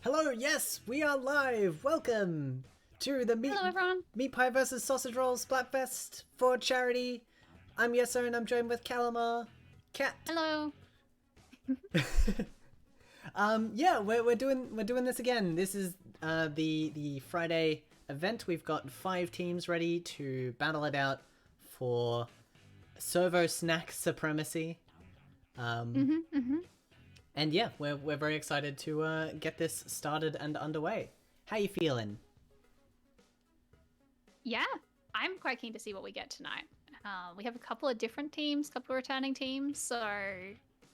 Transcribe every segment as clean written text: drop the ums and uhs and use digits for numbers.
Hello, yes, we are live. Welcome to the Hello, everyone. Meat Pie versus Sausage Roll Splatfest for charity. I'm Yeso and I'm joined with Calamar, Cat. Hello. Yeah, we're doing this again. This is the Friday event. We've got 5 teams ready to battle it out for servo snack supremacy. And yeah, we're very excited to get this started and underway. How you feeling? Yeah, I'm quite keen to see what we get tonight. We have a couple of different teams, couple of returning teams, so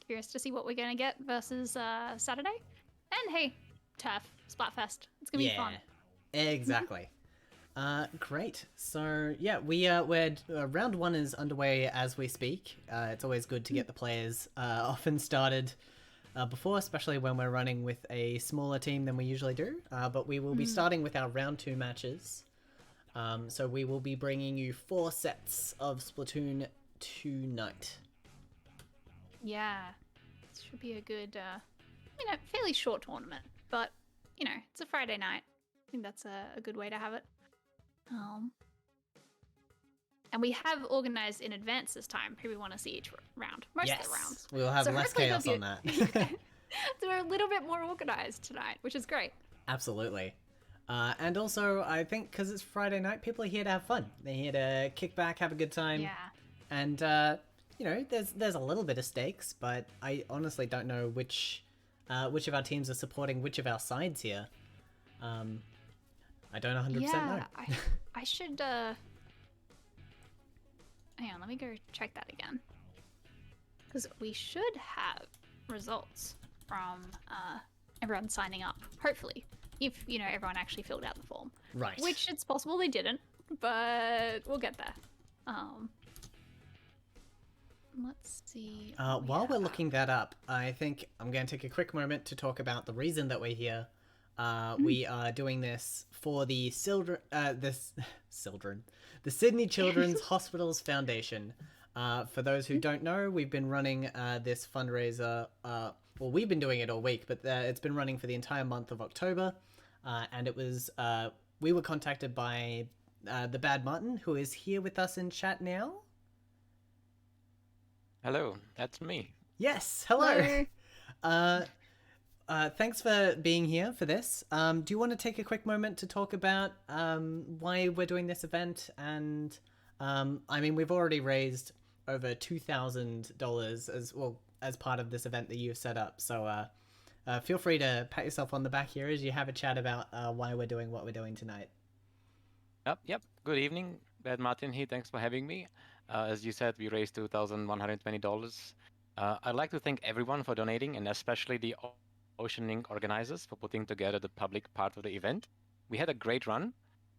curious to see what we're going to get versus Saturday. And hey, turf, Splatfest. It's going to be fun. Exactly. Great. So yeah, we're round 1 is underway as we speak. It's always good to get the players often started before, especially when we're running with a smaller team than we usually do. But we will be starting with our round 2 matches. So we will be bringing you 4 sets of Splatoon tonight. Yeah, this should be a good, fairly short tournament, but it's a Friday night. I think that's a good way to have it. And we have organized in advance this time who we want to see each round. Most of the rounds. We'll have less chaos on that. So we're a little bit more organized tonight, which is great. Absolutely. And also, I think because it's Friday night, people are here to have fun. They're here to kick back, have a good time. Yeah. And, there's a little bit of stakes, but I honestly don't know which of our teams are supporting which of our sides here. I don't 100% know. I should, hang on, let me go check that again. Because we should have results from everyone signing up, hopefully, if everyone actually filled out the form. Right. Which it's possible they didn't, but we'll get there. Let's see. While we're looking that up, I think I'm going to take a quick moment to talk about the reason that we're here. We are doing this for the the Sydney Children's Hospitals Foundation. For those who don't know, we've been running this fundraiser. Well, we've been doing it all week, but it's been running for the entire month of October. And it was we were contacted by the Bad Martin, who is here with us in chat now. Hello, that's me. Yes, hello. Thanks for being here for this. Do you want to take a quick moment to talk about why we're doing this event? And we've already raised over $2,000 as part of this event that you've set up. So feel free to pat yourself on the back here as you have a chat about why we're doing what we're doing tonight. Yep. Good evening, Bad Martin here. Thanks for having me. As you said, we raised $2,120. I'd like to thank everyone for donating, and especially the Oceanink organizers for putting together the public part of the event. We had a great run,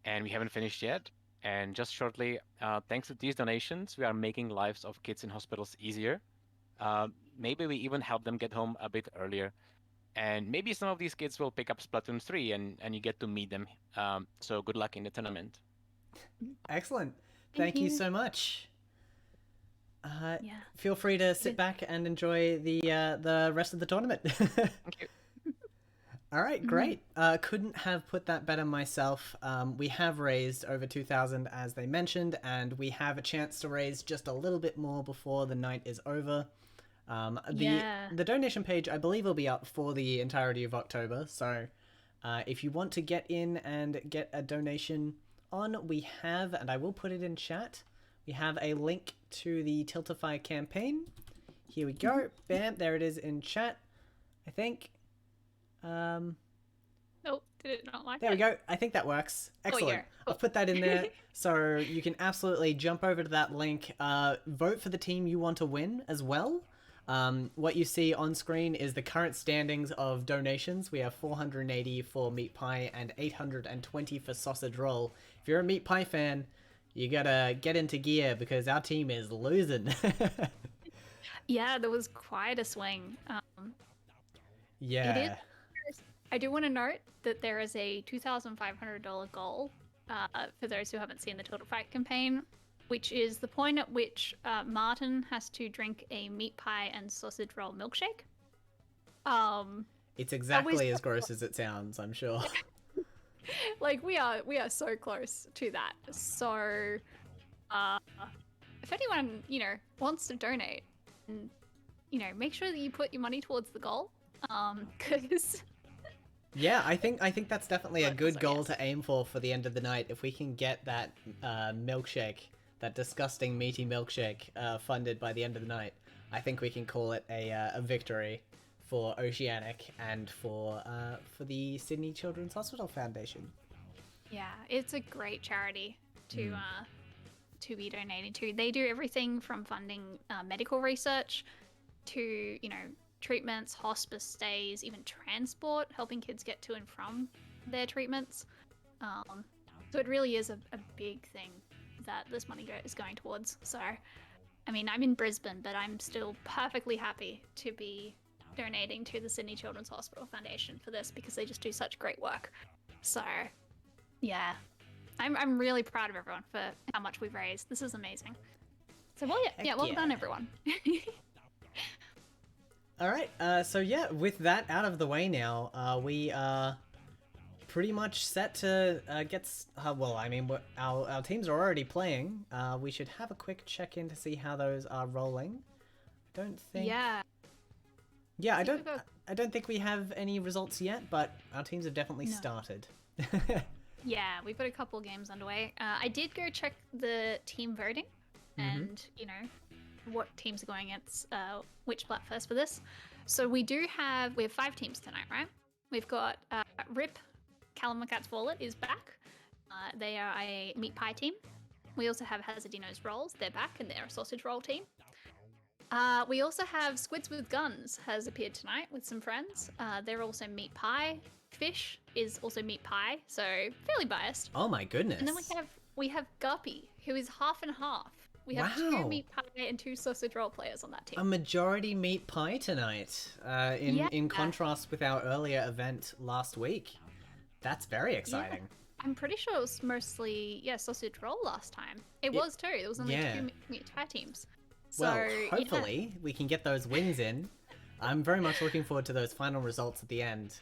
and we haven't finished yet. And just shortly, thanks to these donations, we are making lives of kids in hospitals easier. Maybe we even help them get home a bit earlier. And maybe some of these kids will pick up Splatoon 3 and you get to meet them. So good luck in the tournament. Excellent. Thank you so much. Yeah. Feel free to sit back and enjoy the rest of the tournament. Thank you. All right, great. Couldn't have put that better myself. We have raised over 2,000 as they mentioned, and we have a chance to raise just a little bit more before the night is over. The donation page, I believe, will be up for the entirety of October. So if you want to get in and get a donation on, we have, and I will put it in chat, we have a link to the Tiltify campaign. Here we go. Bam, there it is in chat, I think. Oh, did it not like There we go. I think that works. Excellent. Cool. I'll put that in there. So you can absolutely jump over to that link. Vote for the team you want to win as well. What you see on screen is the current standings of donations. We have 480 for Meat Pie and 820 for Sausage Roll. If you're a Meat Pie fan, you gotta get into gear because our team is losing. Yeah, there was quite a swing. Yeah. I do want to note that there is a $2,500 goal for those who haven't seen the Total Fight campaign, which is the point at which Martin has to drink a meat pie and sausage roll milkshake. It's exactly as gross as it sounds, I'm sure. Like we are so close to that. So if anyone, wants to donate, and make sure that you put your money towards the goal. Because Yeah, I think that's definitely a good So, goal yes. to aim for the end of the night. If we can get that milkshake, that disgusting meaty milkshake, funded by the end of the night, I think we can call it a victory for Oceanink and for the Sydney Children's Hospital Foundation. yeah, it's a great charity to be donating to. They do everything from funding medical research to treatments, hospice stays, even transport, helping kids get to and from their treatments. So it really is a big thing that this money is going towards. So, I mean, I'm in Brisbane, but I'm still perfectly happy to be donating to the Sydney Children's Hospital Foundation for this because they just do such great work. So, yeah, I'm really proud of everyone for how much we've raised. This is amazing. So, well done, everyone. All right, so yeah, with that out of the way now, we are pretty much set to well, I mean, our teams are already playing. We should have a quick check-in to see how those are rolling. I don't think... Yeah, I don't think we have any results yet, but our teams have definitely started. Yeah, we've got a couple games underway. I did go check the team voting and, what teams are going against which Splatfest for this. So we have 5 teams tonight, right? We've got Rip, Calamacat's Wallet is back. They are a meat pie team. We also have Hazardino's Rolls. They're back and they're a sausage roll team. We also have Squids with Guns has appeared tonight with some friends. They're also meat pie. Fish is also meat pie, so fairly biased. Oh my goodness. And then we have Guppy, who is half and half. We have 2 meat pie and 2 sausage roll players on that team. A majority meat pie tonight, in contrast with our earlier event last week. That's very exciting. Yeah. I'm pretty sure it was mostly, sausage roll last time. It was too. There was only 2 meat pie teams. So, well, hopefully we can get those wins in. I'm very much looking forward to those final results at the end.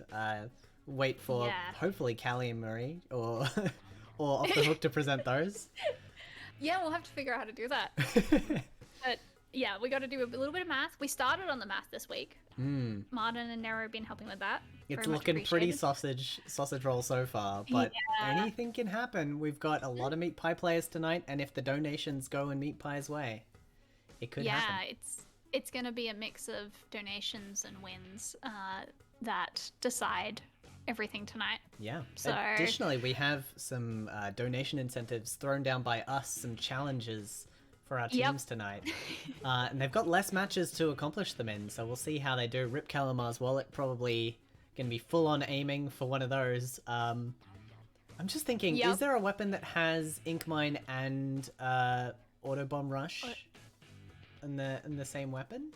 Wait for hopefully Callie and Marie or Off the Hook to present those. Yeah, we'll have to figure out how to do that. But yeah, we got to do a little bit of math. We started on the math this week. Martin and Nero have been helping with that. It's looking pretty sausage roll so far, but anything can happen. We've got a lot of meat pie players tonight, and if the donations go in meat pie's way, it could happen. Yeah, it's going to be a mix of donations and wins that decide everything tonight. Yeah. So, additionally, we have some donation incentives thrown down by us, some challenges for our teams tonight. And they've got less matches to accomplish them in, so we'll see how they do. Rip Calamar's Wallet probably going to be full on aiming for one of those. I'm just thinking, is there a weapon that has Ink Mine and Auto Bomb Rush in the same weapon?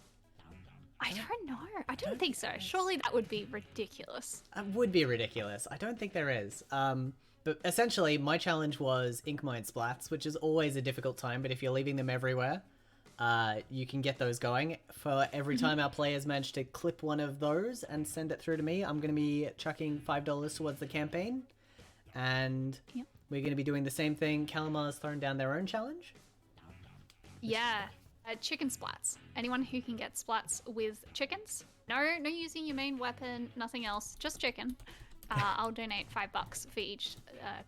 I don't know. I don't think so. Surely that would be ridiculous. It would be ridiculous. I don't think there is. But essentially, my challenge was Ink Mine Splats, which is always a difficult time, but if you're leaving them everywhere, you can get those going. For every time our players manage to clip one of those and send it through to me, I'm going to be chucking $5 towards the campaign. And we're going to be doing the same thing. Calamar's thrown down their own challenge. Yeah. Chicken splats. Anyone who can get splats with chickens. No using your main weapon, nothing else, just chicken. I'll donate $5 for each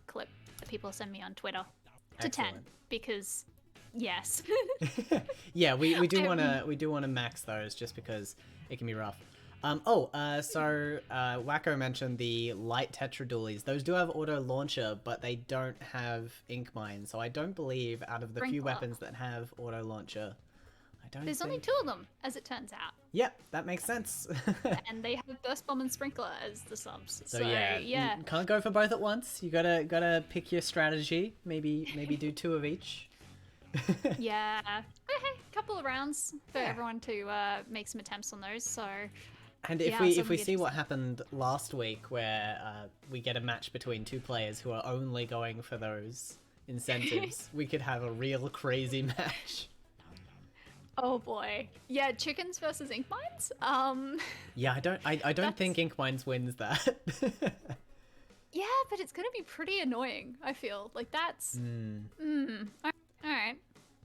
clip that people send me on Twitter to Excellent. 10 because yes. Yeah, we do want to max those just because it can be rough. So Wacko mentioned the light tetradualies. Those do have auto launcher, but they don't have Ink Mine. So I don't believe out of the few weapons that have auto launcher, There's only 2 of them, as it turns out. Yep, that makes sense. And they have Burst Bomb and Sprinkler as the subs. So yeah, you can't go for both at once. You gotta pick your strategy. Maybe do 2 of each. Yeah. But hey, a couple of rounds for everyone to make some attempts on those. So. And if we see what happened last week, where we get a match between 2 players who are only going for those incentives, we could have a real crazy match. Oh boy. Yeah, chickens versus ink mines. Yeah, I don't think Ink Mines wins that. Yeah, but it's gonna be pretty annoying. I feel like that's. All right.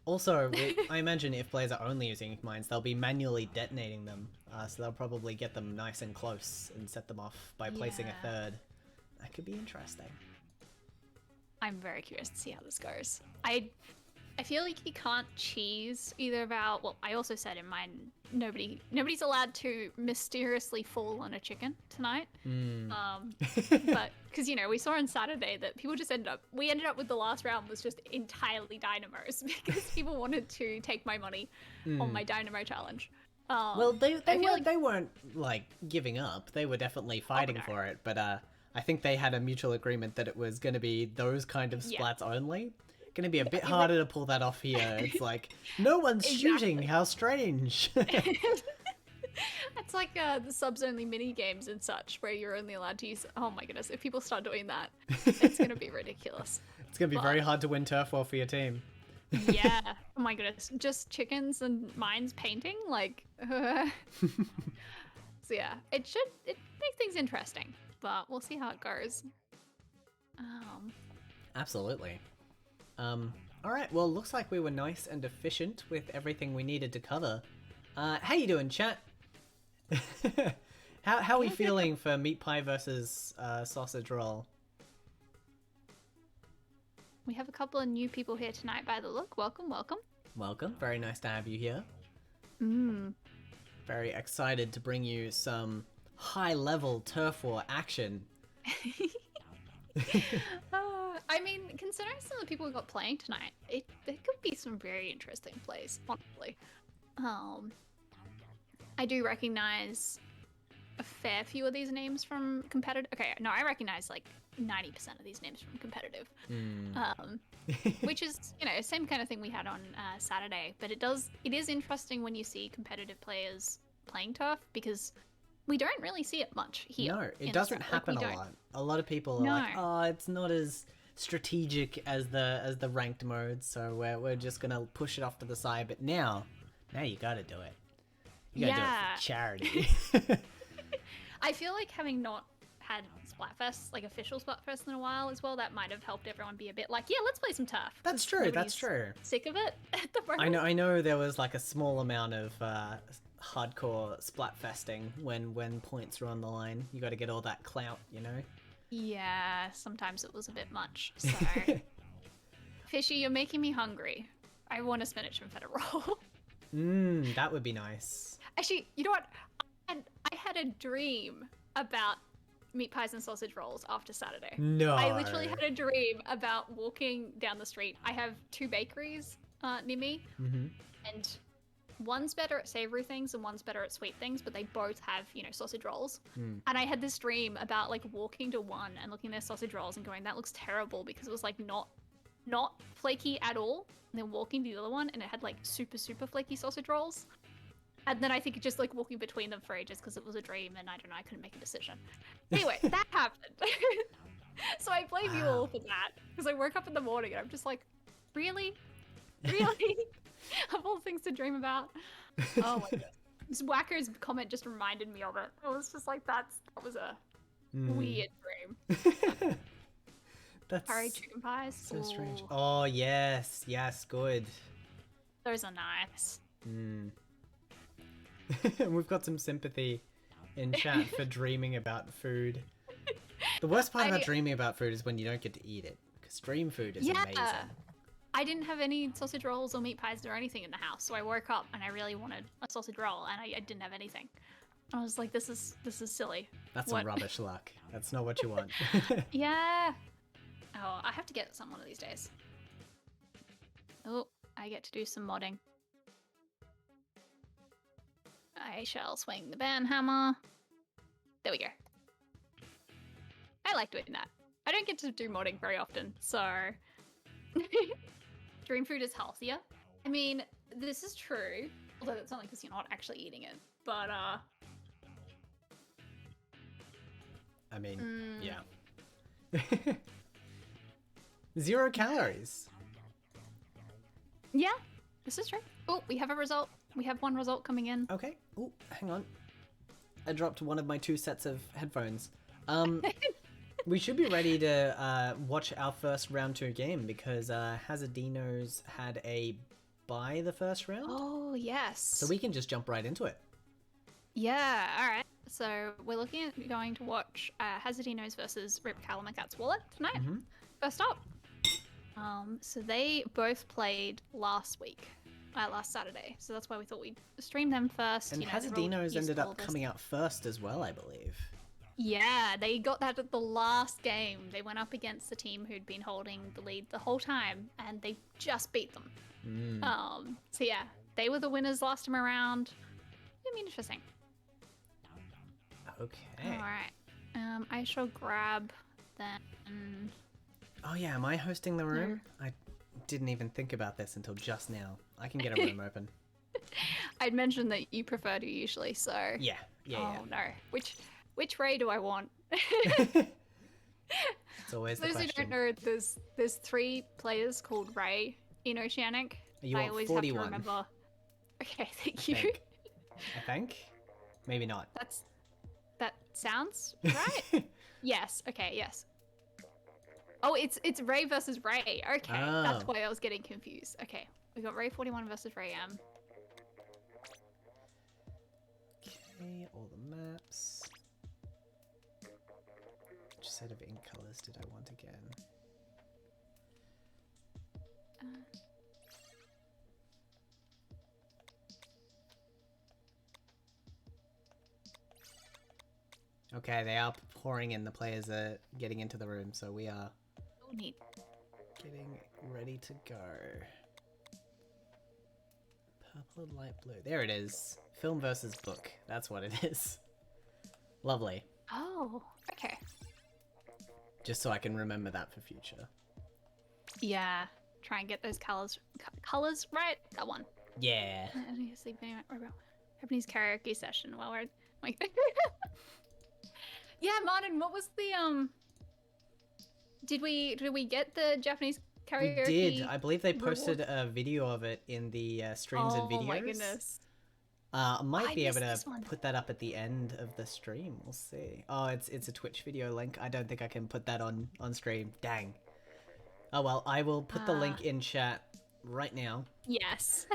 Also, I imagine if players are only using Ink Mines, they'll be manually detonating them. So they'll probably get them nice and close and set them off by placing a Yeah. third. That could be interesting. I'm very curious to see how this goes. I feel like you can't cheese either about. Well, I also said in mine, nobody's allowed to mysteriously fall on a chicken tonight. But because we saw on Saturday that people just ended up with the last round was just entirely dynamos because people wanted to take my money on my dynamo challenge. Well, they weren't like giving up. They were definitely fighting for it, but I think they had a mutual agreement that it was going to be those kind of splats only. Going to be a bit harder to pull that off here. It's like no one's shooting. How strange. It's like the subs only mini games and such where you're only allowed to use. Oh my goodness! If people start doing that, it's going to be ridiculous. It's going to be very hard to win turf war for your team. Yeah. Oh my goodness. Just chickens and mines painting like. So yeah, it make things interesting, but we'll see how it goes. Absolutely. All right. Well, looks like we were nice and efficient with everything we needed to cover. How you doing, chat? How are we feeling for meat pie versus sausage roll? We have a couple of new people here tonight by the look. Welcome, welcome. Welcome. Very nice to have you here. Mm. Very excited to bring you some high-level turf war action. I mean, considering some of the people we got playing tonight, there could be some very interesting plays, honestly. I do recognize a fair few of these names from competitive. Okay, no, I recognize like 90% of these names from competitive. Which is, same kind of thing we had on Saturday. But it is interesting when you see competitive players playing turf because we don't really see it much here. No, it doesn't happen a lot. A lot of people are like, oh, it's not as strategic as the ranked modes, so we're just gonna push it off to the side. But now you gotta do it. You gotta do it for charity. I feel like having not had Splatfest, like official Splatfest in a while as well, that might have helped everyone be a bit like, yeah, let's play some turf. That's true. That's true. Sick of it at the moment. I know. There was like a small amount of hardcore Splatfesting when points are on the line. You got to get all that clout, Yeah, sometimes it was a bit much. So, Fishy, you're making me hungry. I want a spinach and feta roll. That would be nice. Actually, you know what? I had a dream about meat pies and sausage rolls after Saturday. No. I literally had a dream about walking down the street. I have 2 bakeries near me, and one's better at savory things and one's better at sweet things, but they both have, sausage rolls. And I had this dream about like walking to one and looking at their sausage rolls and going, that looks terrible, because it was like not flaky at all. And then walking to the other one and it had like super, super flaky sausage rolls. And then I think just like walking between them for ages because it was a dream and I don't know, I couldn't make a decision. Anyway, that happened. So I blame you all for that because I woke up in the morning and I'm just like, really? Really? Of all things to dream about. Oh my god. This Wacker's comment just reminded me of it. I was just like, that was a weird dream. That's curry chicken pies. So strange. Oh yes, good. Those are nice. We've got some sympathy in chat for dreaming about food. The worst part about dreaming about food is when you don't get to eat it, because dream food is amazing. I didn't have any sausage rolls or meat pies or anything in the house, so I woke up and I really wanted a sausage roll, and I didn't have anything. I was like, this is silly. That's some rubbish luck. That's not what you want. Yeah. Oh, I have to get some one of these days. Oh, I get to do some modding. I shall swing the banhammer. There we go. I like doing that. I don't get to do modding very often, so... Dream food is healthier. I mean, this is true. Although that's only because you're not actually eating it. But, I mean, yeah. 0 calories. Yeah. This is true. Oh, we have a result. We have one result coming in. Okay. Oh, hang on. I dropped one of my 2 sets of headphones. We should be ready to watch our first round 2 game because Hazardino's had a bye the first round. Oh, yes. So we can just jump right into it. Yeah, alright. So we're looking at going to watch Hazardino's versus Rip Calamacat's Wallet tonight. Mm-hmm. First up. So they both played last week. Last Saturday. So that's why we thought we'd stream them first. And Hazardino's ended up coming out first as well, I believe. Yeah, they got that at the last game. They went up against the team who'd been holding the lead the whole time, and they just beat them. So yeah, they were the winners last time around. I mean, interesting. Okay. All right. I shall grab then. Oh yeah, am I hosting the room? I didn't even think about this until just now. I can get a room open. I'd mentioned that you prefer to usually, so. Yeah. Oh no, which Ray do I want? It's always the Those who question. don't know, there's 3 players called Ray in Oceanink. You I want always 41. have to remember. Okay, thank I you. think. Maybe not. That sounds right. Yes. Okay. Yes. Oh, it's Ray versus Ray. Okay, that's Oh. why I was getting confused. Okay, we got Ray 41 versus Ray M. Okay, all the maps. Which set of ink colors did I want again? Okay, they are pouring in. The players are getting into the room, so we are Oh, neat. getting ready to go. Purple and light blue. There it is. Film versus book. That's what it is. Lovely. Oh, okay. Just so I can remember that for future. Yeah, try and get those colors right. That one. Yeah. Japanese karaoke session while we're like. Yeah, Martin, what was the Did we get the Japanese karaoke? We did. I believe they posted a video of it in the streams and videos. Oh my goodness. I might be able missed to this one. put that up at the end of the stream. We'll see. Oh, it's a Twitch video link. I don't think I can put that on stream. Dang. Oh well, I will put the link in chat right now Yes.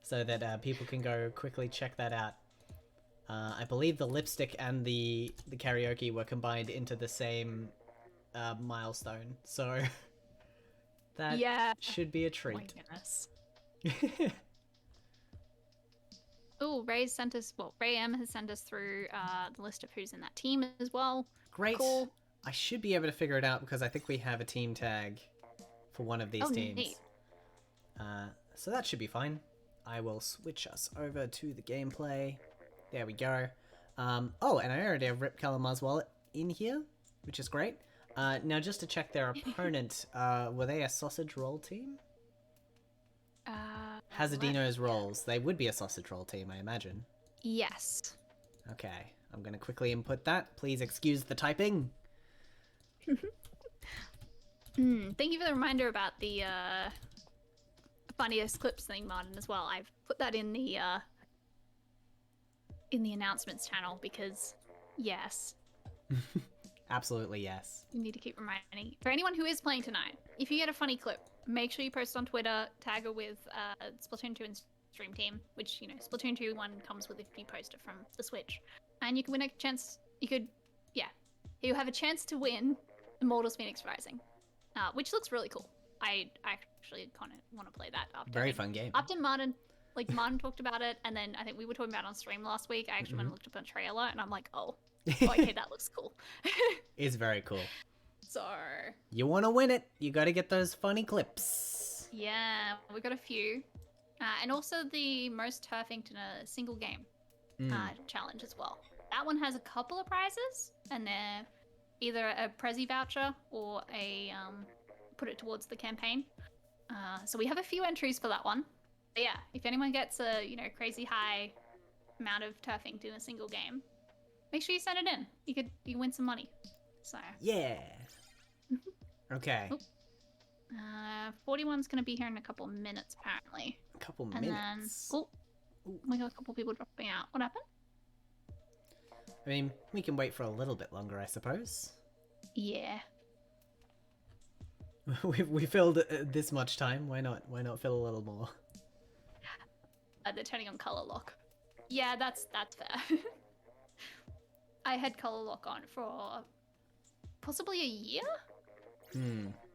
so that people can go quickly check that out. I believe the lipstick and the karaoke were combined into the same milestone, so that Yeah. should be a Oh my treat. goodness. Oh, Ray M has sent us through the list of who's in that team as well. Great. Cool. I should be able to figure it out because I think we have a team tag for one of these Oh, teams. neat. So that should be fine. I will switch us over to the gameplay. There we go. Oh, and I already have Rip Calamacat's Wallet in here, which is great. Now, just to check their opponent, were they a sausage roll team? Hazardino's rolls. They would be a sausage roll team, I imagine. Yes. Okay, I'm going to quickly input that. Please excuse the typing. Thank you for the reminder about the funniest clips thing, Martin, as well. I've put that in the announcements channel because, yes, Absolutely yes. you need to keep reminding. For anyone who is playing tonight, if you get a funny clip, make sure you post on Twitter, tag her with Splatoon 2 and Stream Team, which, you know, Splatoon 2 one comes with if you post it from the Switch. And you can win a chance, you have a chance to win Immortals Phoenix Rising, which looks really cool. I actually kind of want to play that after. Very fun game. After Martin talked about it, and then I think we were talking about it on stream last week. I actually went and looked up a trailer, and I'm like, oh okay, that looks cool. It's very cool. So You want to win it, you got to get those funny clips. yeah, we got a few, and also the most turf inked in a single game challenge as well. That one has a couple of prizes, and they're either a Prezi voucher or a put it towards the campaign. So we have a few entries for that one. But yeah, if anyone gets a crazy high amount of turf inked in a single game, make sure you send it in. You can win some money. So Yeah. Okay. Oop. 41's going to be here in a couple minutes, apparently. A couple And minutes. then... Oh, we got a couple people dropping out. What happened? I mean, we can wait for a little bit longer, I suppose. Yeah. we filled this much time. Why not? Why not fill a little more? They're turning on color lock. Yeah, that's fair. I had color lock on for possibly a year.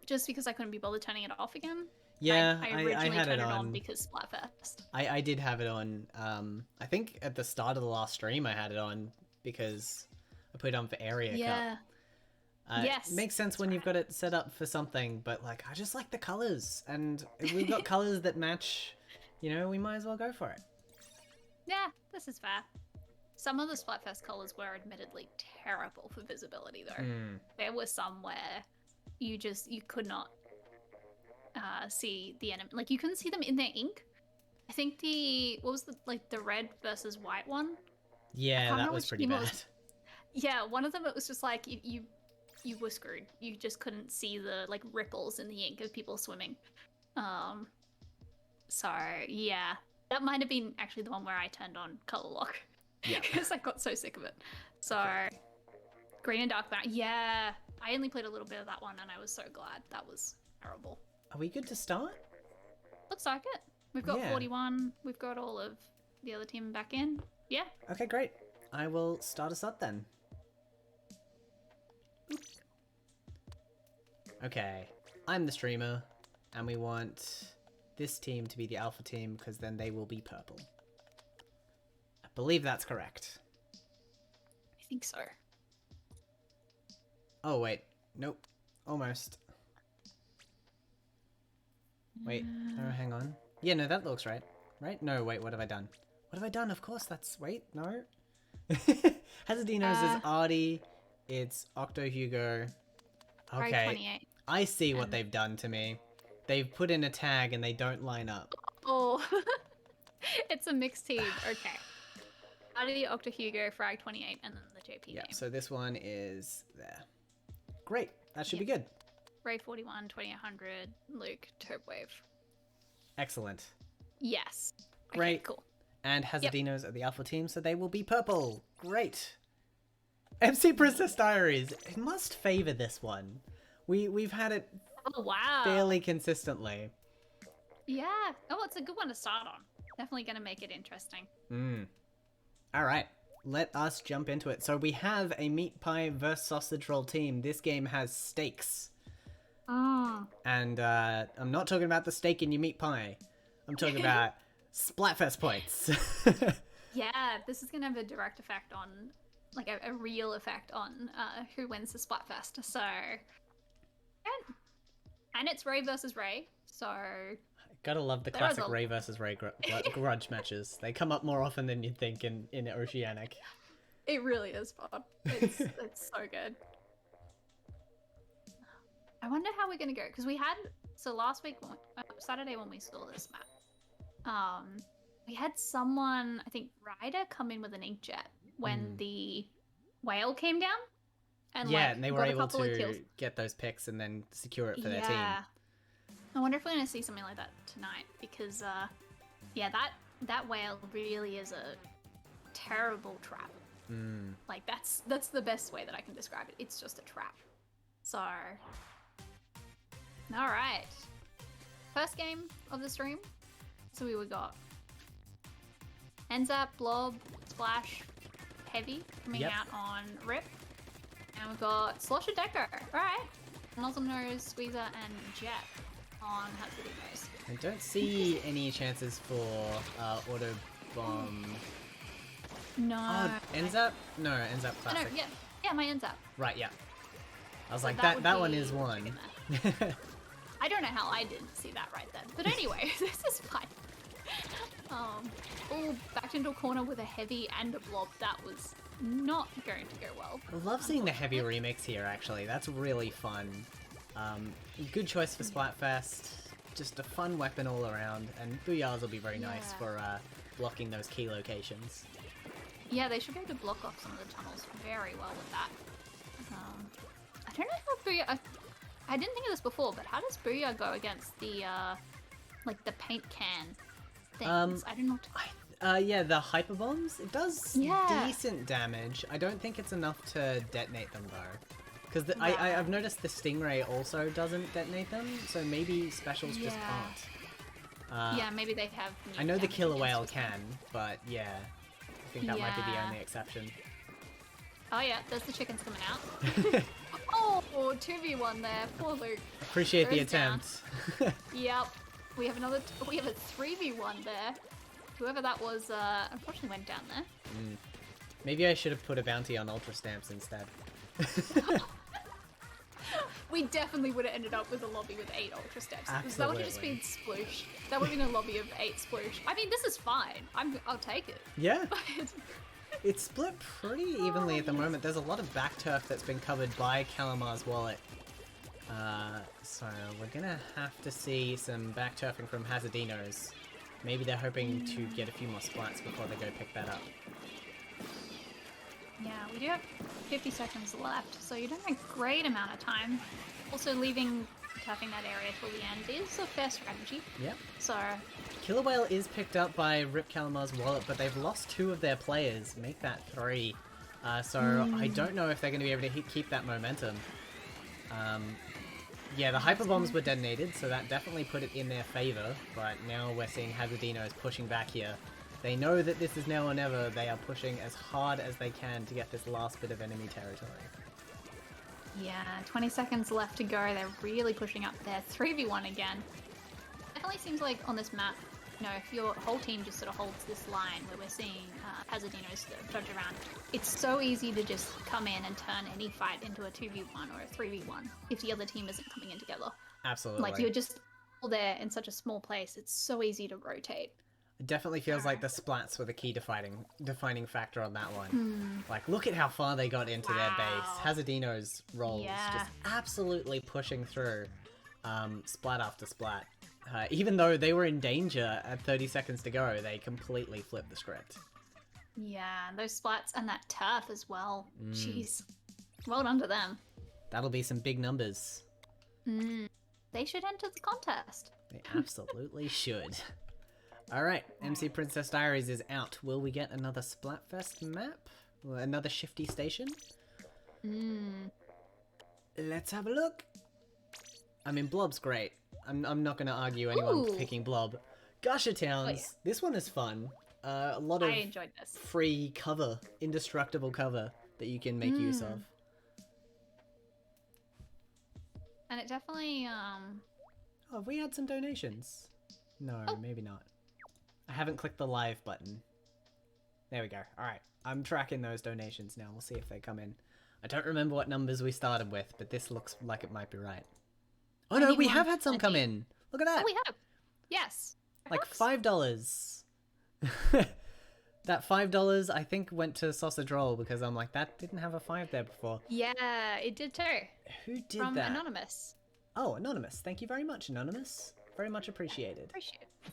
Just because I couldn't be bothered turning it off again. Yeah, I originally had turned it it on because Splatfest. I did have it on. I think at the start of the last stream I had it on because I put it on for Area Cup. Yeah. Yes. It makes sense when you've got it set up for something, but like I just like the colors, and if we've got colors that match, you know, we might as well go for it. Yeah, this is fair. Some of the Splatfest colors were admittedly terrible for visibility, though. There were some where you could not see the enemy. Like, you couldn't see them in their ink. I think the red versus white one? Yeah, that was pretty bad. Yeah, one of them, it was just like, you were screwed. You just couldn't see the, like, ripples in the ink of people swimming. So, yeah. That might have been actually the one where I turned on color lock. Yeah. Because I got so sick of it. So, green and dark background. Yeah. I only played a little bit of that one and I was so glad. That was terrible. Are we good to start? Looks like it. We've got Yeah. 41. We've got all of the other team back in. Yeah. Okay, great. I will start us up then. Okay, I'm the streamer, and we want this team to be the alpha team because then they will be purple. I believe that's correct. I think so. Oh, wait. Nope. Almost. Wait. Oh, hang on. Yeah, no, that looks right. Right? No, wait, what have I done? What have I done? Of course, that's... Wait, no. Hazardino's is Artie. It's Octo Hugo. Okay. 28. I see what they've done to me. They've put in a tag and they don't line up. Oh. It's a mixed team. Okay. Artie, Octo Hugo, Frag 28, and then the JP Yeah, name. so this one is there. Great. That should be good. Ray 41, 2800, Luke, Turbwave. Excellent. Yes. Okay, Great. cool. And Hazardino's are the alpha team, so they will be purple. Great. MC Princess Diaries. It must favor this one. We've had it Oh, wow. fairly consistently. Yeah. Oh, it's a good one to start on. Definitely going to make it interesting. All right. Let us jump into it. So we have a meat pie versus sausage roll team. This game has stakes. And I'm not talking about the steak in your meat pie. I'm talking about Splatfest points. Yeah, this is going to have a direct effect on, like a real effect on who wins the Splatfest. So, and it's Ray versus Ray. So, Gotta love the classic Ray versus Ray grudge matches. They come up more often than you'd think in Oceanink. it really is fun. It's so good. I wonder how we're gonna go because last week, Saturday when we saw this map, we had someone, I think Ryder, come in with an inkjet when the whale came down, and and they were able of kills. to get those picks and then secure it for their team. I wonder if we're gonna see something like that tonight because, that whale really is a terrible trap. Like that's the best way that I can describe it. It's just a trap. So. All right, first game of the stream. So we got Enzap, Blob, Splash, Heavy coming out on Rip, and we've got Slosher Deco. All right, Nozzle Nose, Squeezer, and Jet on Hazardino's. I don't see any chances for Auto Bomb. No. Oh, Enzap? No, Enzap Oh, Classic. no, yeah, my Enzap. Right, yeah. I was So like, would that one be is one. chicken I don't know how I didn't see that right then. But anyway, this is fine. Backed into a corner with a Heavy and a Blob. That was not going to go well. I love seeing the Heavy remix here, actually. That's really fun. Good choice for Splatfest. Just a fun weapon all around. And Booyahs will be very nice for blocking those key locations. Yeah, they should be able to block off some of the tunnels very well with that. I don't know how Booyah... I didn't think of this before, but how does Booyah go against the like the paint can things? I don't know. Yeah, the hyper bombs. It does Yeah. decent damage. I don't think it's enough to detonate them though, because I've noticed the Stingray also doesn't detonate them. So maybe specials just can't. Yeah, maybe they have. I know the damage killer against whale just can, but yeah, I think that might be the only exception. Oh yeah, there's the chickens coming out. Oh, 2v1 there. Poor Luke. Appreciate the Goes down. attempt. Yep. We have we have a 3v1 there. Whoever that was, unfortunately went down there. Maybe I should have put a bounty on Ultra Stamps instead. We definitely would have ended up with a lobby with 8 Ultra Steps. Absolutely. That would have just been sploosh. That would have been a lobby of 8 sploosh. I mean, this is fine. I'll take it. Yeah. But It's split pretty evenly at the moment. There's a lot of back turf that's been covered by Calamar's wallet. So we're gonna have to see some back turfing from Hazardinos. Maybe they're hoping to get a few more splats before they go pick that up. yeah, we do have 50 seconds left, so you don't have a great amount of time. Also, leaving turfing that area till the end is a fair strategy. Yep. So, Killer Whale is picked up by Rip Calamar's wallet, but they've lost 2 of their players. Make that 3. So I don't know if they're going to be able to keep that momentum. Yeah, the hyper bombs were detonated, so that definitely put it in their favor. But now we're seeing Hazardinos pushing back here. They know that this is now or never. They are pushing as hard as they can to get this last bit of enemy territory. yeah, 20 seconds left to go. They're really pushing up there. 3v1 again. Definitely seems like on this map, you know, if your whole team just sort of holds this line where we're seeing Hazardinos dodge around, it's so easy to just come in and turn any fight into a 2v1 or a 3v1 if the other team isn't coming in together. Absolutely. Like, you're just all there in such a small place. It's so easy to rotate. It definitely feels like the splats were the key defining factor on that one. Like, look at how far they got into their base. Hazardino's rolls just absolutely pushing through splat after splat. Even though they were in danger at 30 seconds to go, they completely flipped the script. Yeah, those splats and that turf as well. Jeez. Well done to them. That'll be some big numbers. They should enter the contest. They absolutely should. Alright, MC Princess Diaries is out. Will we get another Splatfest map? Or another shifty station? Let's have a look. I mean, Blob's great. I'm not going to argue anyone picking Blob. Gusher Towns. This one is fun. A lot of I enjoyed this. free cover, indestructible cover that you can make use of. And it definitely, Oh, have we had some donations? No, maybe not. I haven't clicked the live button. There we go. Alright, I'm tracking those donations now. We'll see if they come in. I don't remember what numbers we started with, but this looks like it might be right. Oh no, we have had some come in. Look at that. Oh, we have. Yes. Like Perhaps. $5. That $5 I think went to Sausage Roll because I'm like, that didn't have a 5 there before. Yeah, it did too. Who did From that? Anonymous. Oh, Anonymous. Thank you very much, Anonymous. Very much appreciated. Appreciate it.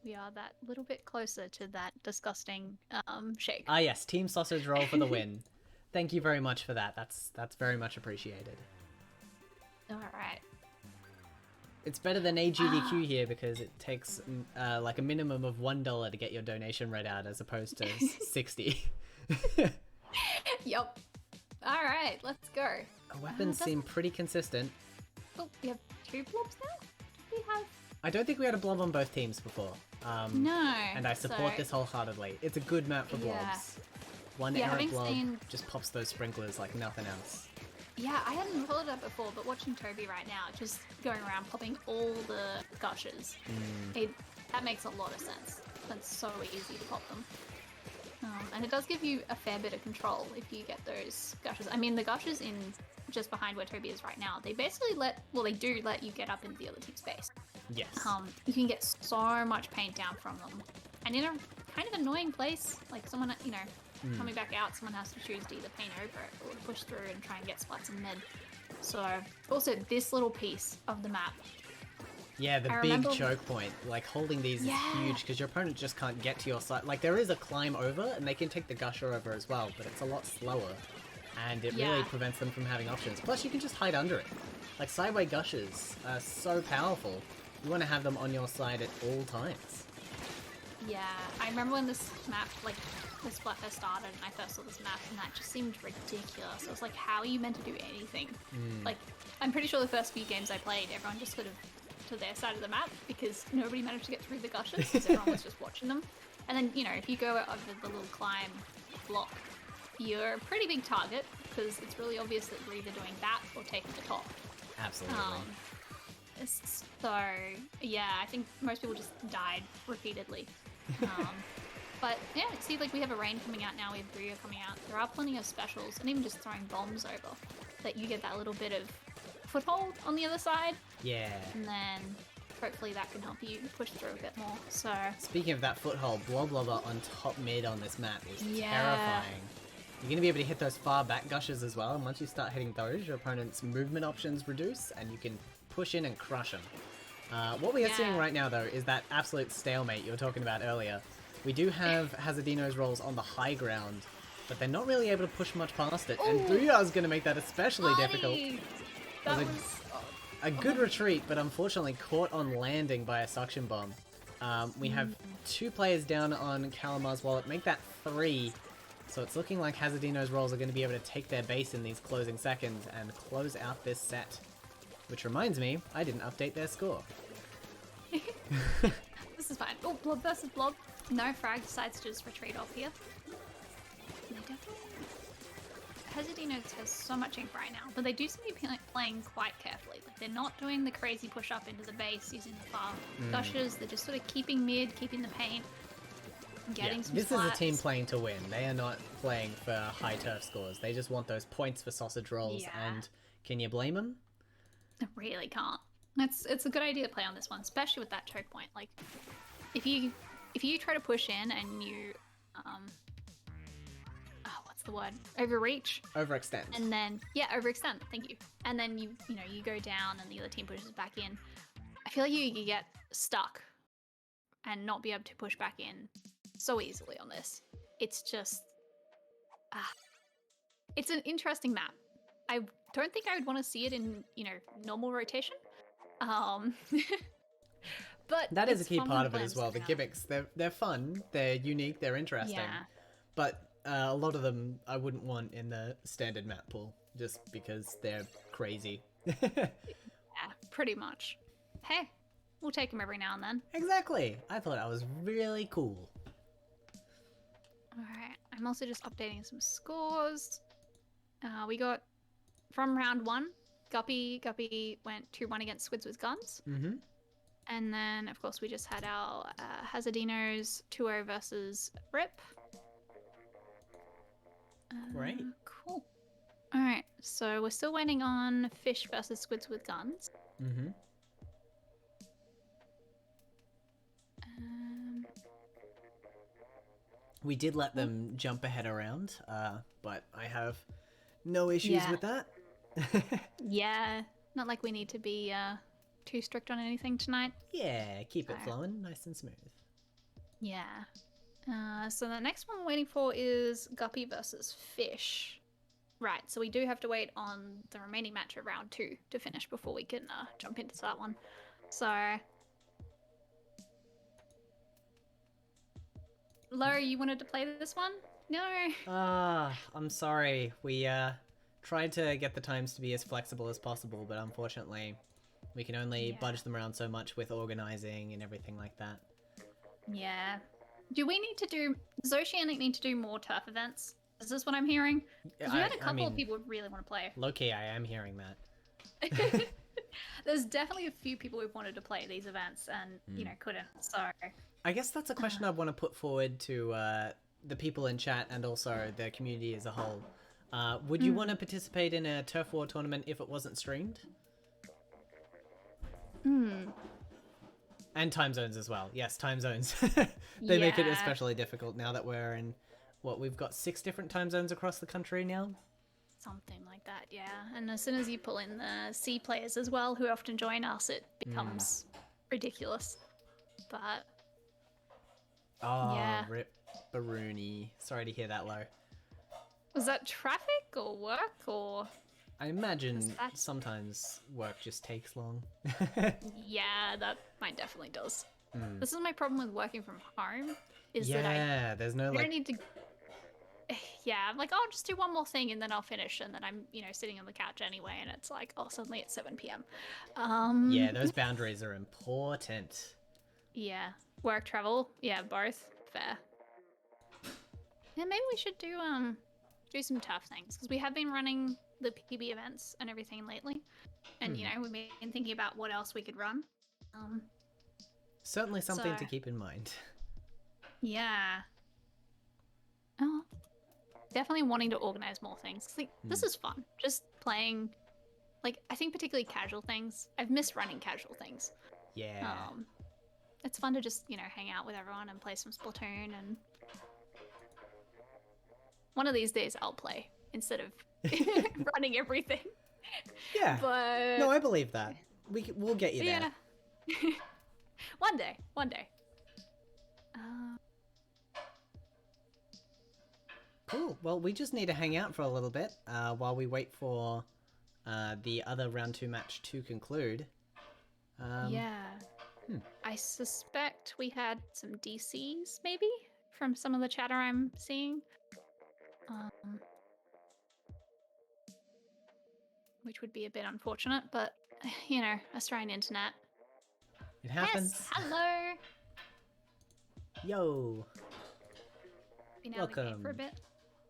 We are that little bit closer to that disgusting shake. Ah yes, Team Sausage Roll for the win. Thank you very much for that. That's very much appreciated. All right. It's better than AGDQ here because it takes like a minimum of $1 to get your donation read out as opposed to 60. Yup. All right, let's go. Weapons seem pretty consistent. Oh, we have 2 blobs now? We have... I don't think we had a blob on both teams before. No. And I support so- this wholeheartedly. It's a good map for blobs. One errant having blob seen- just pops those sprinklers like nothing else. Yeah, I hadn't followed that before, but watching Toby right now, just going around popping all the gushers, that makes a lot of sense. That's so easy to pop them. And it does give you a fair bit of control if you get those gushers. I mean, the gushers in just behind where Toby is right now, they basically they do let you get up into the other team's base. Yes. You can get so much paint down from them. And in a kind of annoying place, like someone, you know, coming back out, someone has to choose to either paint over it or push through and try and get splats in mid. So, also this little piece of the map. Yeah, the I big remember- choke point. Like, holding these is huge because your opponent just can't get to your side. Like, there is a climb over, and they can take the gusher over as well, but it's a lot slower. And it really prevents them from having options. Plus, you can just hide under it. Like, sideway gushes are so powerful. You want to have them on your side at all times. Yeah, I remember when this map, like, the Splatfest started and I first saw this map and that just seemed ridiculous. I was like, how are you meant to do anything? Like, I'm pretty sure the first few games I played, everyone just sort of to their side of the map because nobody managed to get through the gushes because everyone was just watching them. And then, you know, if you go over the little climb block, you're a pretty big target because it's really obvious that you're either doing that or taking the top. Absolutely. So, yeah, I think most people just died repeatedly. But yeah, it seems like we have a rain coming out now, we have Brio coming out. There are plenty of specials, and even just throwing bombs over, that you get that little bit of foothold on the other side. Yeah. And then hopefully that can help you push through a bit more. So Speaking of that foothold, Blob Blobber on top mid on this map is Yeah. terrifying. You're going to be able to hit those far back gushes as well, and once you start hitting those, your opponent's movement options reduce, and you can push in and crush them. What we are seeing Yeah. right now, though, is that absolute stalemate you were talking about earlier. We do have Hazardino's rolls on the high ground, but they're not really able to push much past it, and Ooh. Booyah's going to make that especially difficult. Buddy! That Was was... A good retreat, but unfortunately caught on landing by a suction bomb. We have 2 players down on Calamar's wallet, make that 3. So it's looking like Hazardino's rolls are going to be able to take their base in these closing seconds and close out this set. Which reminds me, I didn't update their score. This is fine. Oh, Blob versus Blob. No, Frag decides to just retreat off here. They definitely... Hazardino has so much ink right now, but they do seem to be playing quite carefully. Like, they're not doing the crazy push up into the base using the far gushes. They're just sort of keeping mid, keeping the paint, getting some This is a splats. team playing to win. They are not playing for high turf scores. They just want those points for sausage rolls, Yeah. and can you blame them? I really can't. It's a good idea to play on this one, especially with that choke point. Like, if you try to push in and you what's the word? Overreach. Overextend. And then overextend. Thank you. And then you go down and the other team pushes back in. I feel like you could get stuck and not be able to push back in so easily on this. It's just it's an interesting map. I don't think I would want to see it in, normal rotation. But That is a it's key fun part when of it playing as well. The around. gimmicks, they're fun, they're unique, they're interesting. Yeah. But a lot of them I wouldn't want in the standard map pool, just because they're crazy. Yeah, pretty much. Hey, we'll take them every now and then. Exactly. I thought that was really cool. Alright, I'm also just updating some scores. We got, from round 1, Guppy went 2-1 against Squids with Guns. Mm-hmm. And then, of course, we just had our Hazardino's 2-0 versus Rip. Great. Cool. Alright, so we're still waiting on Fish versus Squids with Guns. Mm-hmm. We did let them jump ahead around, but I have no issues Yeah. with that. Yeah, not like we need to be too strict on anything tonight. Yeah, keep it Alright. flowing, nice and smooth. Yeah. So the next one we're waiting for is Guppy versus Fish. Right, so we do have to wait on the remaining match of round 2 to finish before we can jump into that one. So... Lo, you wanted to play this one? No. I'm sorry. We tried to get the times to be as flexible as possible, but unfortunately, we can only Yeah. budge them around so much with organizing and everything like that. Yeah. Does Oceanink need to do more turf events? Is this what I'm hearing? 'Cause we had a couple of people who really want to play. Low-key, I am hearing that. There's definitely a few people who wanted to play these events and, couldn't. So, I guess that's a question I want to put forward to the people in chat and also the community as a whole. Would you want to participate in a Turf War tournament if it wasn't streamed? And time zones as well. Yes, time zones. They make it Yeah. especially difficult now that we're in, we've got 6 different time zones across the country now? something like that, yeah. And as soon as you pull in the C players as well, who often join us, it becomes ridiculous. But Oh, Yeah. rip Baroony. Sorry to hear that, Lo. was that traffic or work or? I imagine That's- sometimes work just takes long. Yeah, that mine definitely does. Mm. This is my problem with working from home. Is that Yeah, there's no I like. don't need to. Yeah, I'm like, oh, I'll just do one more thing and then I'll finish, and then I'm, sitting on the couch anyway, and it's like, oh, suddenly it's 7 p.m. Yeah, those boundaries are important. Yeah, work, travel, yeah, both fair. Yeah, maybe we should do some tough things because we have been running the PB events and everything lately, and we've been thinking about what else we could run. Certainly something to So- keep in mind. Yeah. Oh, definitely wanting to organize more things. Like, this is fun. Just playing, like, I think particularly casual things. I've missed running casual things. Yeah. It's fun to just, hang out with everyone and play some Splatoon, and one of these days I'll play instead of running everything. Yeah. But No, I believe that. We'll get you there. yeah. One day. Cool. Well, we just need to hang out for a little bit while we wait for the other round 2 match to conclude. Yeah. I suspect we had some DCs, maybe, from some of the chatter I'm seeing. Which would be a bit unfortunate, but, Australian internet. It happens. Yes, hello! Yo. Been out of the game for a Welcome. bit.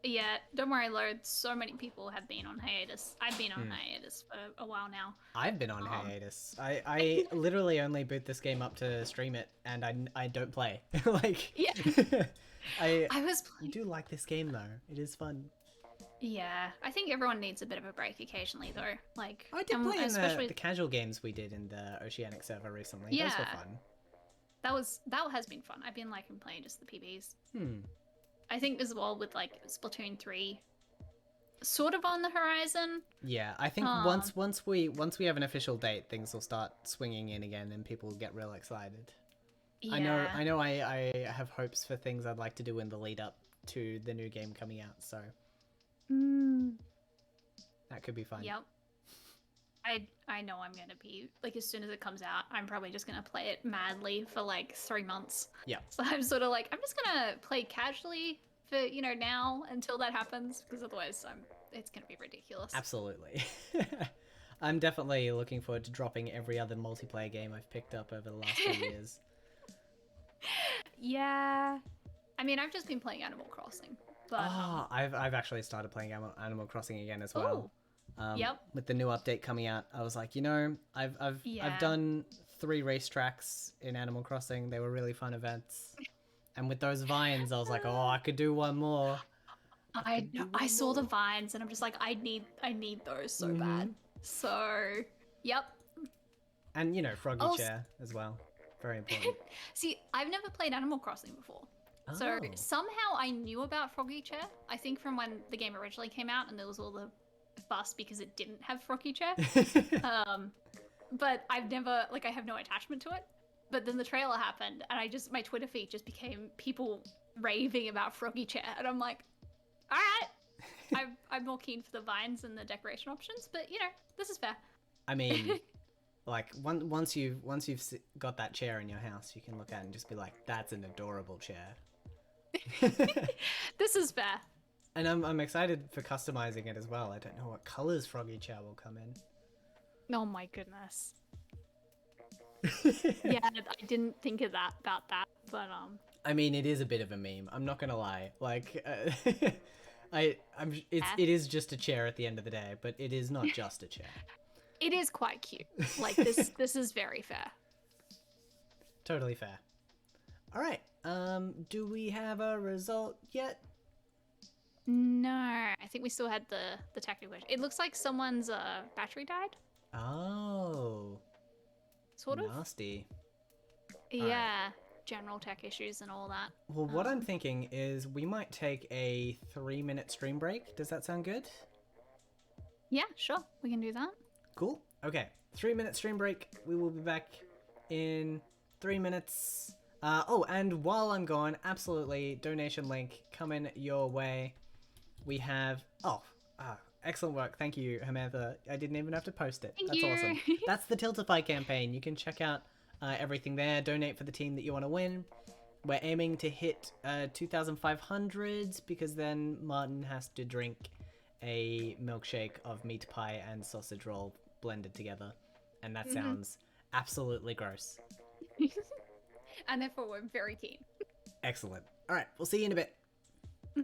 Yeah, don't worry, Lord. So many people have been on hiatus. I've been on hiatus for a while now. I've been on hiatus. I literally only boot this game up to stream it, and I don't play. Like, Yeah. I was playing. do like this game though. It is fun. Yeah, I think everyone needs a bit of a break occasionally, though. Like, I did play in especially the casual games we did in the Oceanink server recently. Those Yeah. were fun. that has been fun. I've been liking playing just the PBs. Hmm. I think as well with like Splatoon 3 sort of on the horizon. Yeah, I think once we have an official date, things will start swinging in again, and people will get real excited. Yeah. I know. I have hopes for things I'd like to do in the lead up to the new game coming out. So that could be fun. Yep. I know I'm gonna be like, as soon as it comes out, I'm probably just gonna play it madly for like 3 months. Yeah. So I'm sort of like, I'm just gonna play casually for now until that happens, because otherwise it's gonna be ridiculous. Absolutely. I'm definitely looking forward to dropping every other multiplayer game I've picked up over the last few years. Yeah. I mean, I've just been playing Animal Crossing, but I've actually started playing Animal Crossing again as well. Yep. With the new update coming out, I was like, I've Yeah. done 3 racetracks in Animal Crossing. They were really fun events. And with those vines, I was like, oh, I could do one more. I saw the vines and I'm just like, I need those so bad. So, yep. And Froggy Also- Chair as well. Very important. See, I've never played Animal Crossing before. So Oh. somehow I knew about Froggy Chair. I think from when the game originally came out and there was all the fuss because it didn't have Froggy Chair. But I've never, I have no attachment to it. But then the trailer happened and my Twitter feed just became people raving about Froggy Chair. And I'm like, all right. I'm more keen for the vines and the decoration options, but this is fair. I mean, once you've got that chair in your house, you can look at it and just be like, that's an adorable chair. This is fair. And I'm excited for customizing it as well. I don't know what colors Froggy Chair will come in. Oh my goodness. Yeah, I didn't think of that about that, but I mean, it is a bit of a meme. I'm not gonna lie. It is just a chair at the end of the day, but it is not just a chair. it is quite cute. Like this is very fair. Totally fair. All right. Do we have a result yet? No, I think we still had the technical issue. It looks like someone's battery died. Oh. Sort of. Nasty. Yeah. General tech issues and all that. Well, what I'm thinking is we might take a 3-minute stream break. Does that sound good? Yeah, sure. We can do that. Cool. Okay. 3-minute stream break. We will be back in 3 minutes. And while I'm gone, absolutely, donation link coming your way. We have... Excellent work. Thank you, Samantha. I didn't even have to post it. Thank That's you. awesome. That's the Tiltify campaign. You can check out everything there. Donate for the team that you want to win. We're aiming to hit 2,500 because then Martin has to drink a milkshake of meat pie and sausage roll blended together. And that sounds absolutely gross. And therefore, we're very keen. Excellent. All right, we'll see you in a bit. Bye.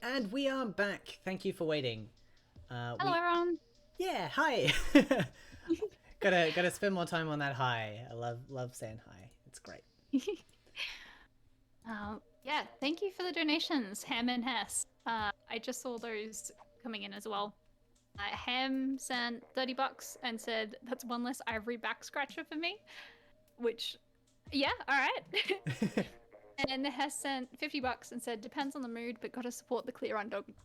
And we are back. Thank you for waiting. Hello, everyone. Yeah, hi. gotta spend more time on that hi. I love saying hi. It's great. Yeah, thank you for the donations, Ham and Hess. I just saw those coming in as well. Ham sent $30 and said that's one less ivory back scratcher for me, which, yeah, all right. And Hess sent $50 and said depends on the mood, but gotta support the clear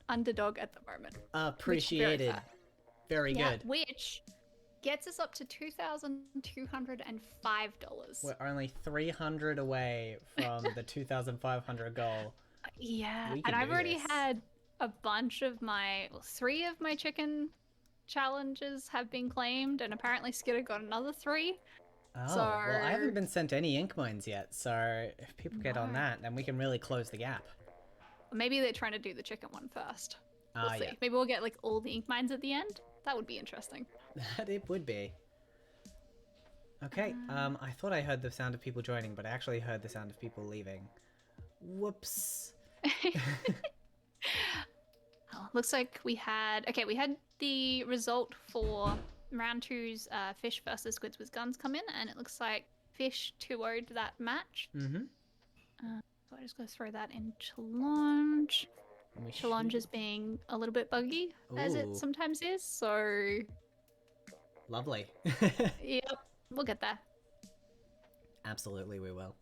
underdog at the moment. Appreciated. Very good. Which gets us up to $2,205. We're only 300 away from the 2,500 goal. Yeah, and I've already had a bunch of three of my chicken challenges have been claimed, and apparently Skidder got another 3. Oh, well, I haven't been sent any ink mines yet, so if people get on that, then we can really close the gap. Maybe they're trying to do the chicken one first. We'll see. Yeah. Maybe we'll get like all the ink mines at the end. That would be interesting. That it would be. Okay, I thought I heard the sound of people joining, but I actually heard the sound of people leaving. Whoops. Looks like we had the result for round 2's Fish versus Squids with Guns come in, and it looks like Fish 2-0'd that match. Mm-hmm. So I just go throw that in Challenge. Challenge is being a little bit buggy, as it sometimes is, so... Lovely. Yep, we'll get there. Absolutely, we will.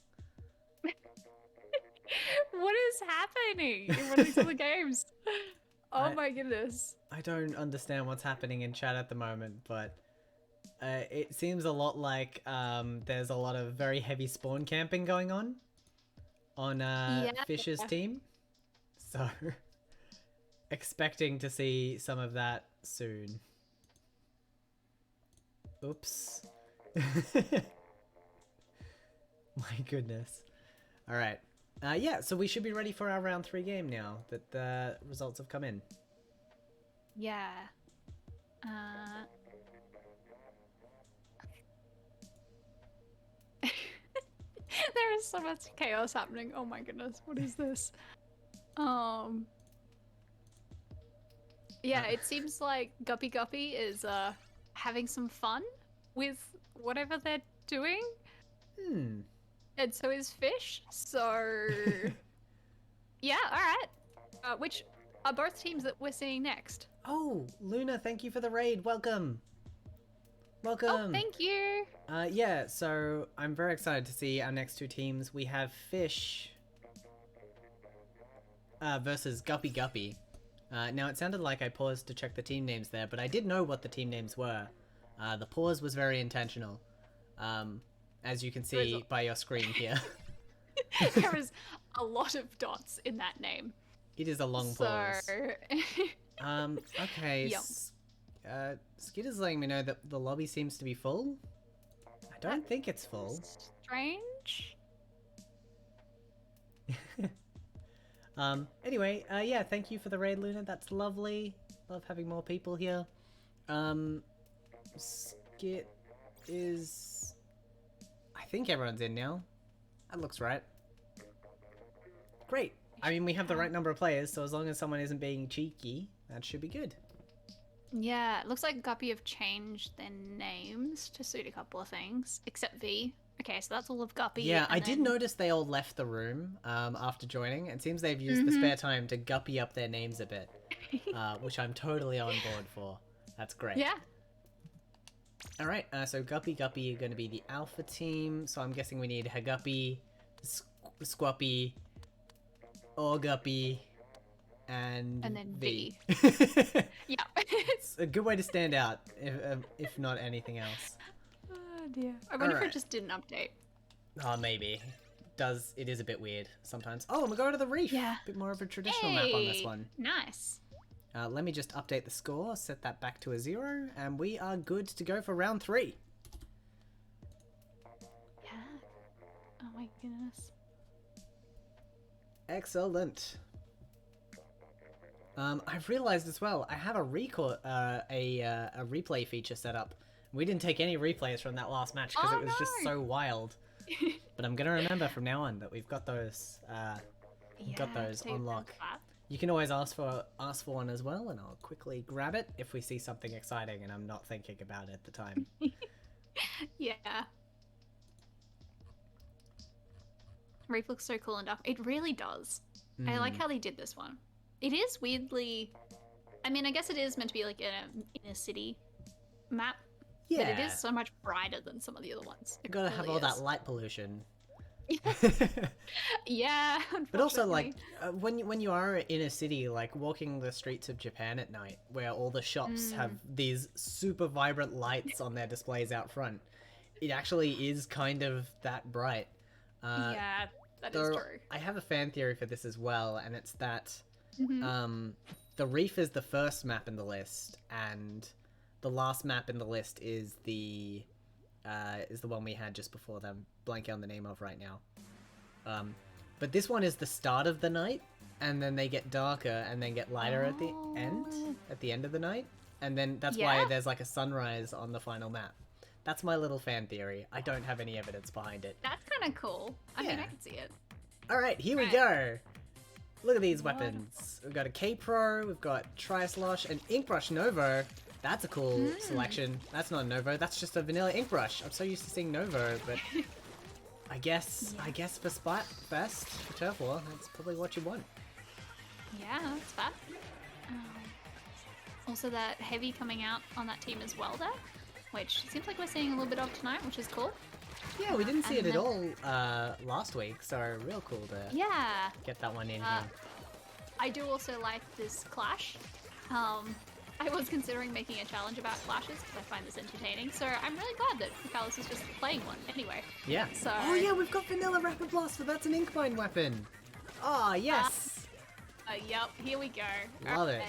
What is happening in one of these other games? Oh my goodness. I don't understand what's happening in chat at the moment, but it seems a lot like there's a lot of very heavy spawn camping going on Fish's team. So, expecting to see some of that soon. Oops. My goodness. Alright. Yeah, so we should be ready for our round 3 game now that the results have come in. Yeah. There is so much chaos happening. Oh my goodness, what is this? Yeah, it seems like Guppy is having some fun with whatever they're doing. And so is Fish, so... Yeah, alright. Which are both teams that we're seeing next. Oh, Luna, thank you for the raid. Welcome. Welcome. Oh, thank you. Yeah, so I'm very excited to see our next 2 teams. We have Fish versus Guppy. Now, it sounded like I paused to check the team names there, but I did know what the team names were. The pause was very intentional, as you can see by your screen here. There is a lot of dots in that name. It is a long pause. Okay. Yep. Skitter's letting me know that the lobby seems to be full. I don't think it's full. Strange. Anyway, yeah, thank you for the raid, Luna. That's lovely. Love having more people here. Skit is... I think everyone's in now. That looks right. Great. I mean, we have the right number of players, so as long as someone isn't being cheeky, that should be good. Yeah, it looks like Guppy have changed their names to suit a couple of things, except V. Okay, so that's all of Guppy. Yeah, I did notice they all left the room after joining. It seems they've used the spare time to Guppy up their names a bit, which I'm totally on board for. That's great. Yeah. All right, so Guppy are going to be the alpha team. So I'm guessing we need Haguppy, Squappy, or Guppy, and then V. Yeah. It's a good way to stand out, if not anything else. Oh dear. I wonder if it just didn't update. Oh, maybe. It is a bit weird sometimes. Oh, and we're going to the reef. Yeah. A bit more of a traditional map on this one. Nice. Let me just update the score, set that back to a 0, and we are good to go for round 3. Yeah. Oh my goodness. Excellent. I've realized as well, I have a replay feature set up. We didn't take any replays from that last match because it was just so wild. But I'm gonna remember from now on that we've got those. On lock. You can always ask for one as well, and I'll quickly grab it if we see something exciting and I'm not thinking about it at the time. Yeah. Reef looks so cool and dark. It really does. I like how they did this one. It is weirdly... I mean, I guess it is meant to be like in a city map. Yeah. But it is so much brighter than some of the other ones. You gotta have all that light pollution. Yeah, but also like when you are in a city, like walking the streets of Japan at night, where all the shops have these super vibrant lights on their displays out front, it actually is kind of that bright. Yeah, that is true. I have a fan theory for this as well, and it's that the reef is the first map in the list, and the last map in the list is the one we had just before them. Blanking on the name of right now. But this one is the start of the night, and then they get darker and then get lighter at the end of the night, and then that's why there's like a sunrise on the final map. That's my little fan theory. I don't have any evidence behind it. That's kind of cool. I mean, I can see it. All right, here we go. Look at these weapons. We've got a K-Pro, we've got Tri-Slosh, and Inkbrush Novo. That's a cool selection. That's not a Novo, that's just a vanilla ink brush. I'm so used to seeing Novo, but I guess for Splatfest, for Turf War, that's probably what you want. Yeah, that's fair. Also that heavy coming out on that team as well there, which seems like we're seeing a little bit of tonight, which is cool. Yeah, we didn't see it at all last week, so real cool to get that one in here. I do also like this clash. I was considering making a challenge about clashes because I find this entertaining, so I'm really glad that Palace is just playing one anyway. Yeah. So... Oh yeah, we've got Vanilla Rapid Blaster, that's an Inkmine weapon! Oh, yes! Yep, here we go. Love it.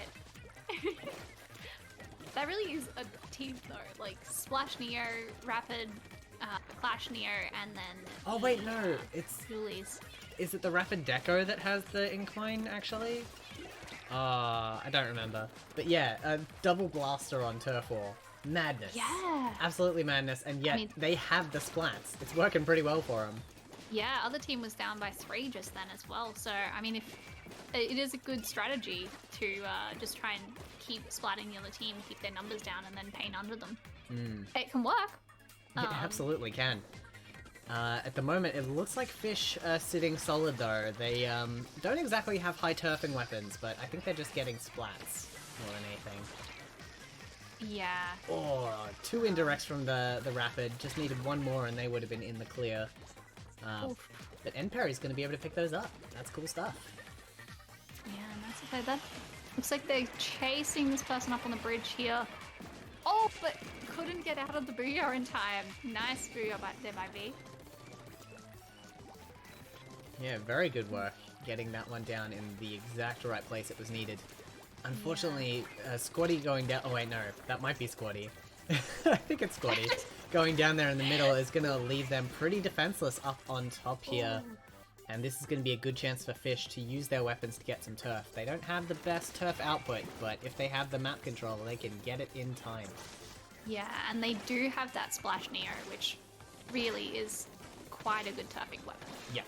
That really is a team though, like Splash Neo, Rapid, Clash Neo, and then... Oh wait, no, it's... Julies. Is it the Rapid Deco that has the Inkmine, actually? I don't remember. But yeah, double blaster on Turf War. Madness. Yeah. Absolutely madness, and yet they have the splats. It's working pretty well for them. Yeah, other team was down by 3 just then as well, so I mean, if it is a good strategy to just try and keep splatting the other team, keep their numbers down, and then paint under them. It can work. It absolutely can. At the moment, it looks like Fish are sitting solid though. They don't exactly have high turfing weapons, but I think they're just getting splats more than anything. Yeah. Or 2 indirects from the Rapid. Just needed 1 more and they would have been in the clear. But N-Parry's going to be able to pick those up. That's cool stuff. Yeah, and that's okay. That looks like they're chasing this person up on the bridge here. Oh, but couldn't get out of the booyah in time. Nice booyah there by V. Yeah, very good work getting that one down in the exact right place it was needed. Unfortunately, Squatty going down... Oh wait, no, that might be Squatty. I think it's Squatty. Going down there in the middle is going to leave them pretty defenseless up on top here. And this is going to be a good chance for Fish to use their weapons to get some turf. They don't have the best turf output, but if they have the map control, they can get it in time. Yeah, and they do have that Splash Neo, which really is quite a good turfing weapon. Yeah.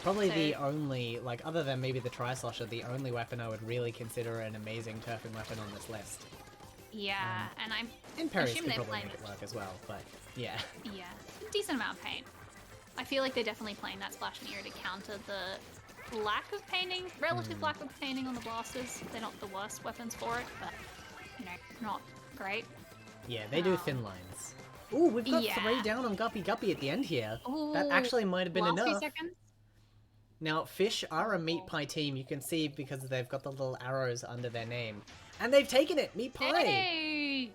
Probably the only, like, other than maybe the Tri-Slosher, the only weapon I would really consider an amazing turfing weapon on this list. Yeah, and I'm N-Parry's assuming could they're probably playing make it work as well, but yeah. Yeah, decent amount of paint. I feel like they're definitely playing that Splash Neo to counter the lack of painting, relative lack of painting on the blasters. They're not the worst weapons for it, but, you know, not great. Yeah, they do thin lines. Ooh, we've got 3 down on Guppy at the end here. Ooh, that actually might have been last few enough. seconds. Now, Fish are a meat pie team. You can see because they've got the little arrows under their name. And they've taken it! Meat pie! Hey!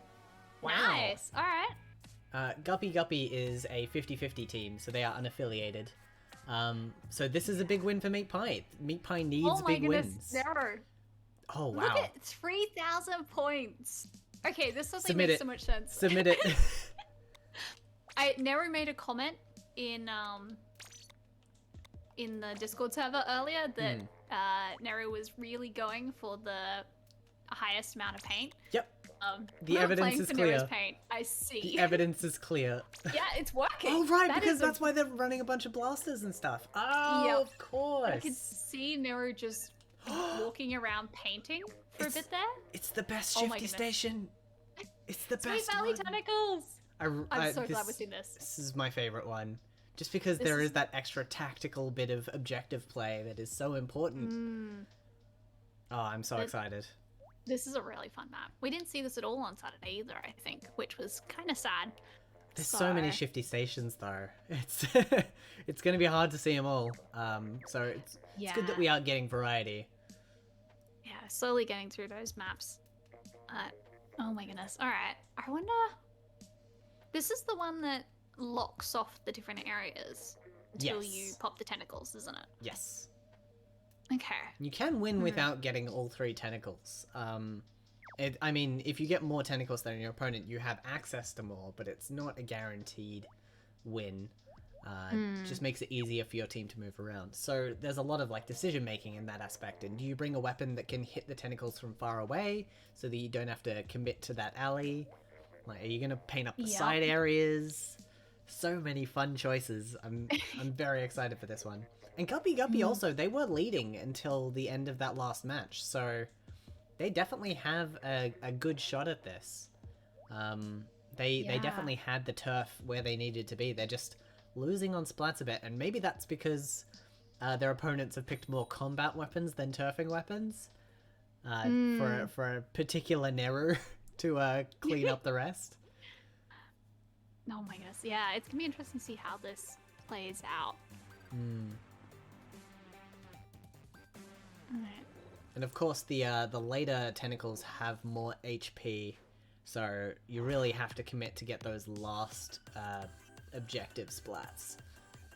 Wow. Nice, alright. Guppy is a 50-50 team, so they are unaffiliated. So this is a big win for Meat Pie. Meat Pie needs big wins. No. Oh, wow. Look at 3,000 points. Okay, this doesn't Submit make it. so much sense. Submit it. Nero made a comment in the Discord server earlier that Nero was really going for the highest amount of paint. Yep. The not evidence playing is for clear. Nero's paint. I see. The evidence is clear. Yeah, it's working. Oh, right, because that's why they're running a bunch of blasters and stuff. Oh, Yep. of course. I could see Nero just walking around painting for a bit there. It's the best Oh my shifty goodness. station. It's the Sweet best Valley one. tentacles. I'm so glad this, we've seen this. This is my favorite one. Just because there is that extra tactical bit of objective play that is so important. Oh, I'm so excited. This is a really fun map. We didn't see this at all on Saturday either, I think, which was kind of sad. There's so many shifty stations though. It's it's going to be hard to see them all. So it's good that we are getting variety. Yeah, slowly getting through those maps. Oh my goodness. All right. I wonder. This is the one that locks off the different areas until you pop the tentacles, isn't it? Yes. Okay. You can win without getting all 3 tentacles. I mean, if you get more tentacles than your opponent, you have access to more, but it's not a guaranteed win. Just makes it easier for your team to move around. So there's a lot of like decision making in that aspect. And do you bring a weapon that can hit the tentacles from far away so that you don't have to commit to that alley? Like, are you gonna paint up the side areas? So many fun choices. I'm very excited for this one. And Guppy also, they were leading until the end of that last match, so they definitely have a good shot at this. They definitely had the turf where they needed to be. They're just losing on splats a bit, and maybe that's because their opponents have picked more combat weapons than turfing weapons for a particular Neru to clean up the rest. Oh my goodness. Yeah, it's gonna be interesting to see how this plays out. Alright. And of course, the later tentacles have more HP, so you really have to commit to get those last objective splats.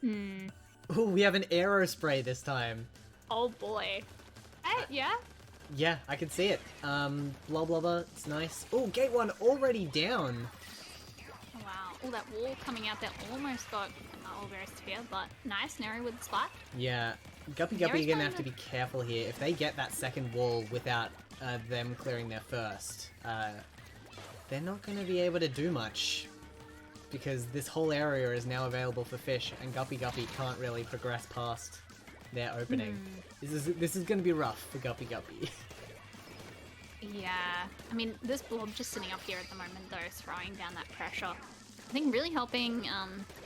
Ooh, we have an aero spray this time. Oh boy. Yeah? Yeah, I can see it. Blah blah blah, it's nice. Oh, gate 1 already down. Oh, wow. Oh, that wall coming out there almost got very severe, but nice. Neri with the splat. Yeah. Guppy are going to have to be careful here. If they get that second wall without them clearing their first, they're not going to be able to do much. Because this whole area is now available for fish, and Guppy can't really progress past their opening. This is going to be rough for Guppy. Yeah. I mean, this blob just sitting up here at the moment, though, throwing down that pressure. I think really helping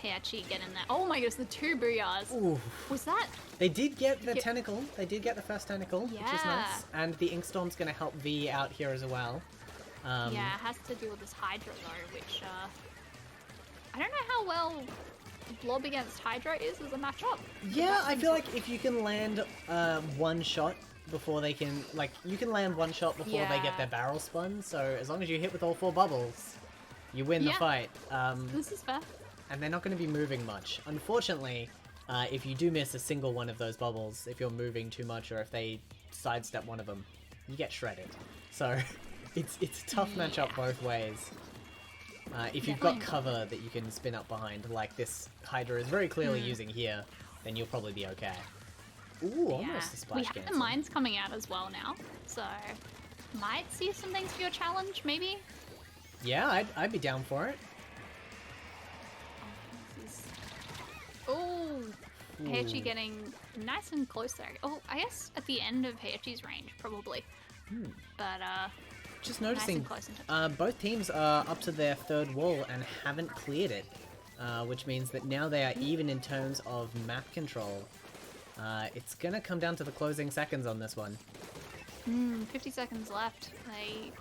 Heihachi get in there. Oh my goodness, the 2 booyahs. Ooh. Was that? They did get the tentacle. They did get the first tentacle, which is Yeah. nice. And the Ink Storm's going to help V out here as well. Yeah, it has to do with this Hydra, though, which, I don't know how well Blob against Hydra is as a matchup. Yeah, I feel like if you can land one shot before they can... Like, you can land one shot before they get their barrel spun, so as long as you hit with all 4 bubbles, you win the fight. This is fair. And they're not going to be moving much. Unfortunately, if you do miss a single one of those bubbles, if you're moving too much or if they sidestep one of them, you get shredded. So it's a tough matchup both ways. If you've got cover that you can spin up behind, like this Hydra is very clearly using here, then you'll probably be okay. Ooh, almost a splash We have cancel. the mines coming out as well now, so might see some things for your challenge, maybe? Yeah, I'd be down for it. Oh, Heihachi getting nice and close there. Oh, I guess at the end of Heihachi's range, probably. But, Just noticing, nice and close in terms both teams are up to their 3rd wall and haven't cleared it, which means that now they are even in terms of map control. It's gonna come down to the closing seconds on this one. 50 seconds left. They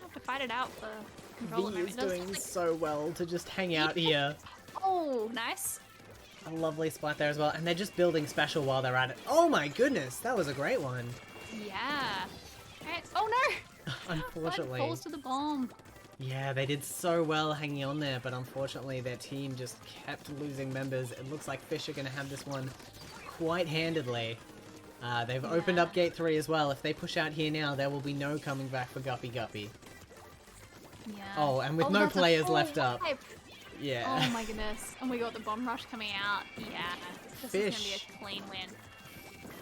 have to fight it out for control. V is doing so well to just hang out here. Oh, nice. A lovely splat there as well, and they're just building special while they're at it. Oh my goodness, that was a great one. Yeah. Right. Oh no! Unfortunately. Blood falls to the bomb. Yeah, they did so well hanging on there, but unfortunately their team just kept losing members. It looks like Fish are going to have this one quite handedly. They've opened up Gate 3 as well. If they push out here now, there will be no coming back for Guppy. Yeah. Oh, and with no players left up. Wipe. Yeah. Oh my goodness. And we got the bomb rush coming out. Yeah. This is going to be a clean win.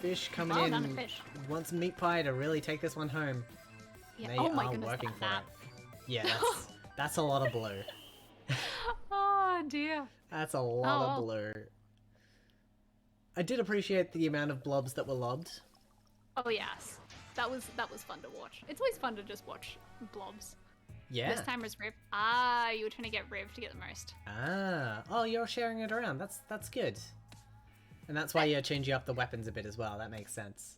Fish coming Well in. done to Fish. Wants Meat Pie to really take this one home. Yeah. They oh my are goodness, working for that. it. Yeah, that's a lot of blue. Oh dear. That's a lot of blue. I did appreciate the amount of blobs that were lobbed. Oh yes, that was fun to watch. It's always fun to just watch blobs. Yeah. This time was Riv. Ah, you were trying to get Riv to get the most. Ah. Oh, you're sharing it around. That's good. And that's why you're changing up the weapons a bit as well. That makes sense.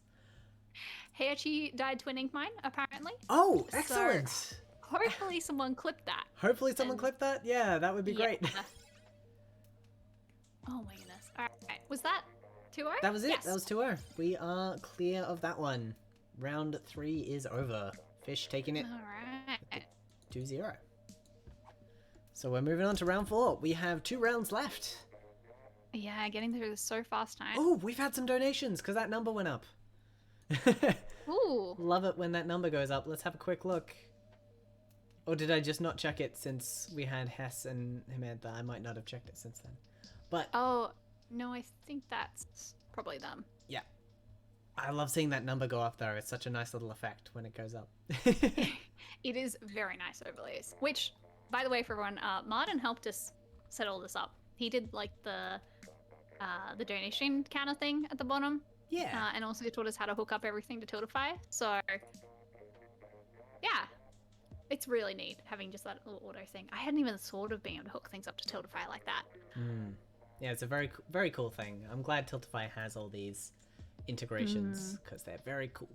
Heihachi died to an ink mine, apparently. Oh, So, excellent. hopefully someone clipped that. Hopefully someone And- clipped that. Yeah, that would be great. Oh my goodness. Alright, was that 2-0? That was it. Yes. That was 2-0. We are clear of that one. Round 3 is over. Fish taking it Alright. 2-0. So we're moving on to round 4. We have 2 rounds left. Yeah, getting through this so fast tonight. Oh, we've had some donations because that number went up. Ooh. Love it when that number goes up. Let's have a quick look. Or did I just not check it since we had Hess and Himantha? I might not have checked it since then. But Oh, no, I think that's probably them. yeah. I love seeing that number go up though. It's such a nice little effect when it goes up. It is very nice overlays. Which, by the way, for everyone, Martin helped us set all this up. He did like the donation counter thing at the bottom, Yeah. and also taught us how to hook up everything to Tiltify. So, yeah, it's really neat having just that little auto thing. I hadn't even thought of being able to hook things up to Tiltify like that. Yeah, it's a very cool thing. I'm glad Tiltify has all these integrations because they're very cool.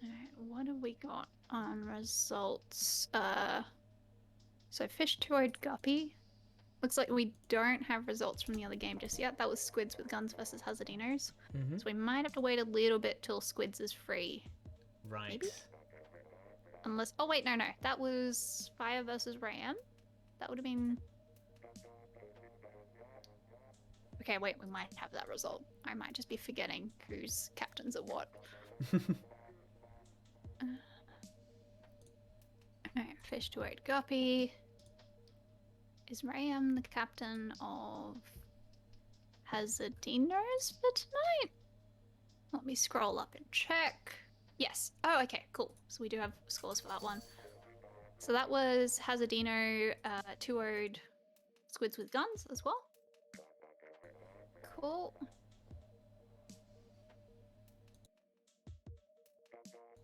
Alright, what have we got on results? So Fish 2-0'd Guppy. Looks like we don't have results from the other game just yet. That was Squids with Guns versus Hazardinos. Mm-hmm. So we might have to wait a little bit till Squids is free. Right. Maybe? Unless... Oh, wait, no. That was Fire versus Ram. That would have been... Okay, wait, we might have that result. I might just be forgetting whose captains are what. Alright, Fish 2-0 Guppy. Is Ram the captain of Hazardinos for tonight? Let me scroll up and check. Yes. Oh, okay, cool. So we do have scores for that one. So that was Hazardino 2-0'd Squids with Guns as well. Cool.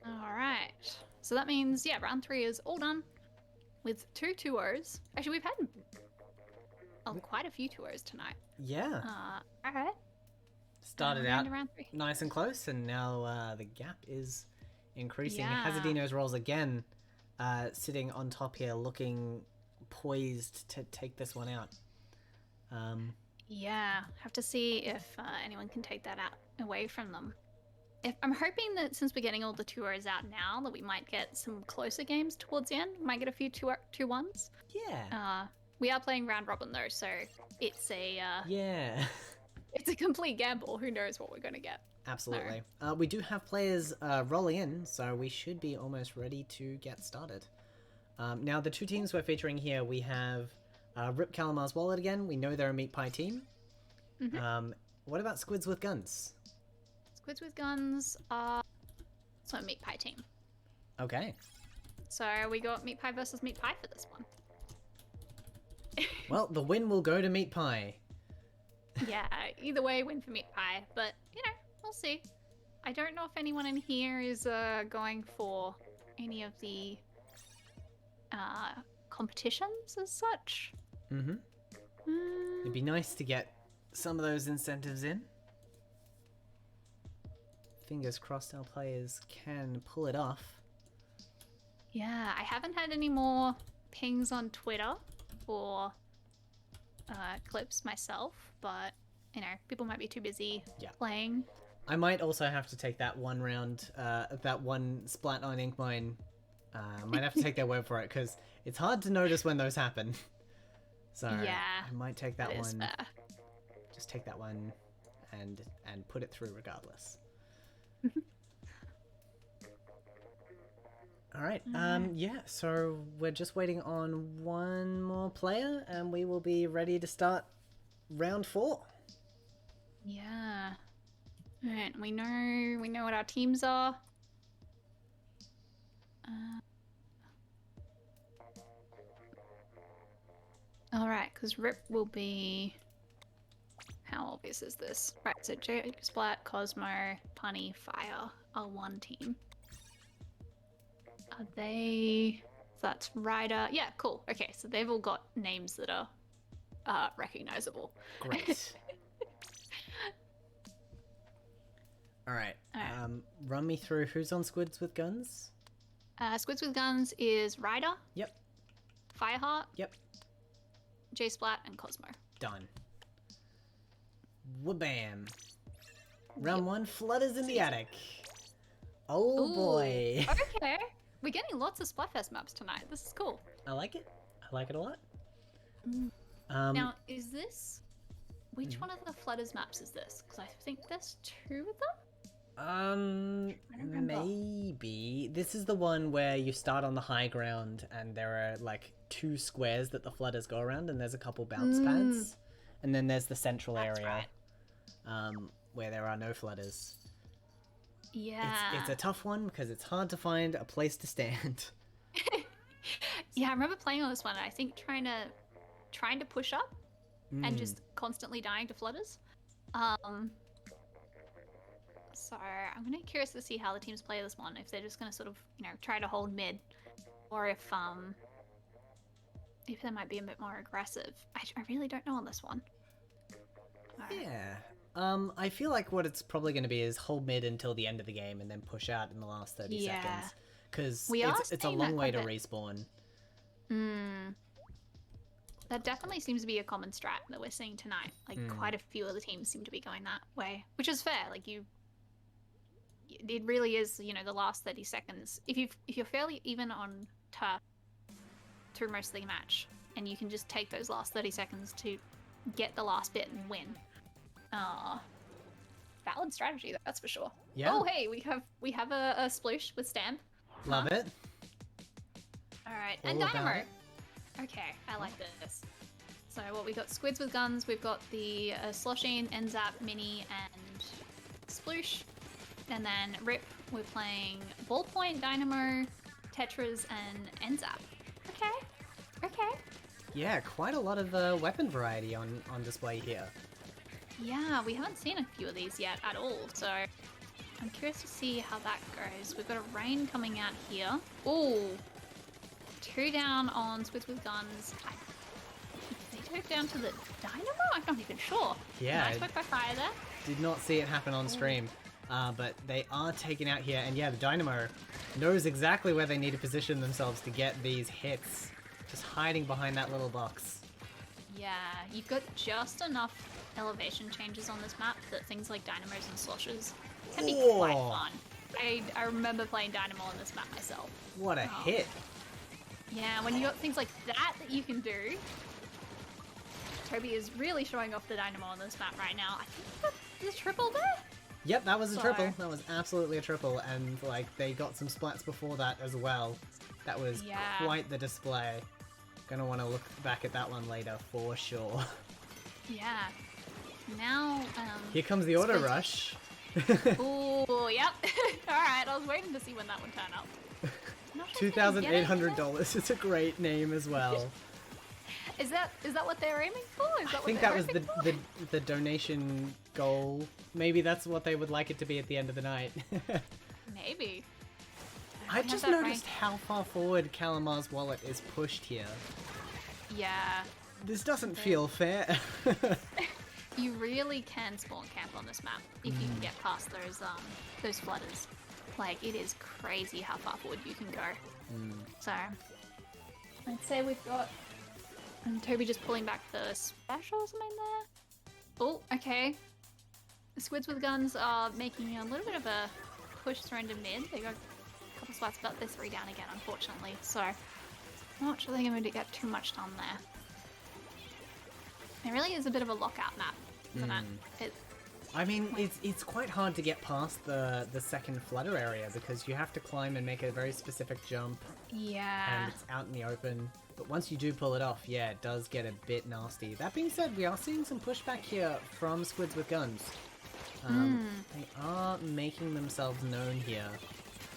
Alright. So that means, yeah, round 3 is all done with 2 2-0s. Actually, we've had quite a few 2-0s tonight. Yeah. Alright. Started We're out into round 3. nice and close, and now the gap is increasing. Yeah. Hazardino's rolls again, sitting on top here, looking poised to take this one out. Yeah, have to see if anyone can take that out away from them. I'm hoping that since we're getting all the 2-0s out now, that we might get some closer games towards the end. We might get a few 2-1s. Yeah. We are playing round robin though, so it's a Yeah. it's a complete gamble. Who knows what we're gonna get? Absolutely. We do have players rolling in, so we should be almost ready to get started. Now, the 2 teams we're featuring here, we have Rip Calamar's Wallet again. We know they're a meat pie team. What about Squids with Guns? Squids with Guns are also a meat pie team. Okay. So we got meat pie versus meat pie for this one. Well, the win will go to meat pie. Yeah, either way, win for meat pie. But, you know, we'll see. I don't know if anyone in here is going for any of the competitions as such. Mm-hmm. It'd be nice to get some of those incentives in. Fingers crossed our players can pull it off. Yeah, I haven't had any more pings on Twitter or clips myself, but, you know, people might be too busy playing. I might also have to take that one round, that one Splat on Ink Mine. I might have to take their word for it, because it's hard to notice when those happen. So Yeah, I might take that is one. fair. Just take that one and put it through regardless. All right. Yeah. So we're just waiting on one more player, and we will be ready to start round 4. Yeah. Alright, we know what our teams are. Alright, because Rip will be... How will place is this? Right, so Splat, Cosmo, Punny, Fire are one team. Are they... So that's Ryder. Yeah, cool. Okay, so they've all got names that are recognizable. Great. All right. Run me through who's on Squids with Guns. Squids with Guns is Ryder. Yep. Fireheart. Yep. J-Splat, and Cosmo. Done. Wabam. Round 1, Flutters in the Attic. Oh Ooh, boy. Okay. We're getting lots of Splatfest maps tonight. This is cool. I like it. I like it a lot. Now, is this... Which one of the Flutters maps is this? Because I think there's 2 of them? Maybe. This is the one where you start on the high ground and there are like 2 squares that the Flutters go around and there's a couple bounce pads. And then there's the central area where there are no Flutters. Yeah. It's a tough one because it's hard to find a place to stand. Yeah, I remember playing on this one. I think trying to push up and just constantly dying to Flutters. So I'm gonna be curious to see how the teams play this one. If they're just gonna sort of, try to hold mid, or if they might be a bit more aggressive. I really don't know on this one. Yeah. I feel like what it's probably going to be is hold mid until the end of the game and then push out in the last 30 seconds. Because it's a long way to respawn. That definitely seems to be a common strat that we're seeing tonight. Like, quite a few other teams seem to be going that way, which is fair. Like, it really is, the last 30 seconds. If you're fairly even on turf through most of the match, and you can just take those last 30 seconds to get the last bit and win. Valid strategy, that's for sure. Yeah. Oh, hey, we have a sploosh with Stamp. Love it. All right, and Dynamo. Okay, I like this. So what we got? Squids with Guns. We've got the Sloshing, Enzap, Mini, and Sploosh. And then Rip, we're playing Ballpoint, Dynamo, Tetras, and Enzap. Okay. Yeah, quite a lot of weapon variety on display here. Yeah, we haven't seen a few of these yet at all, so I'm curious to see how that goes. We've got a rain coming out here. Ooh, 2 down on Squids with Guns. Did they go down to the Dynamo? I'm not even sure. Yeah. Nice work by Fire there. Did not see it happen on stream. But they are taken out here, and yeah, the Dynamo knows exactly where they need to position themselves to get these hits. Just hiding behind that little box. Yeah, you've got just enough elevation changes on this map that things like Dynamos and Sloshes can be quite fun. I remember playing Dynamo on this map myself. What a hit. Yeah, when you got things like that you can do. Toby is really showing off the Dynamo on this map right now. I think there's a triple there. Yep, that was a triple. That was absolutely a triple, and like they got some splats before that as well. That was quite the display. Gonna want to look back at that one later for sure. Yeah. Now, here comes the auto rush. Ooh, yep. Alright, I was waiting to see when that would turn up. $2,800. It's a great name as well. Is that what they're aiming for? I think that was the donation goal. Maybe that's what they would like it to be at the end of the night. Maybe. I just noticed how far forward Calamar's wallet is pushed here. Yeah. This doesn't feel fair. You really can spawn camp on this map if you can get past those flutters. Like, it is crazy how far forward you can go. So, I'd say we've got Toby just pulling back the special or something there. Oh, okay. The Squids with Guns are making a little bit of a push through into mid. They got a couple spots, but they're 3 down again, unfortunately. So, I'm not sure they're going to get too much done there. It really is a bit of a lockout map, isn't it? I mean, it's quite hard to get past the second flutter area because you have to climb and make a very specific jump. Yeah. And it's out in the open. But once you do pull it off, yeah, it does get a bit nasty. That being said, we are seeing some pushback here from Squids with Guns. They are making themselves known here.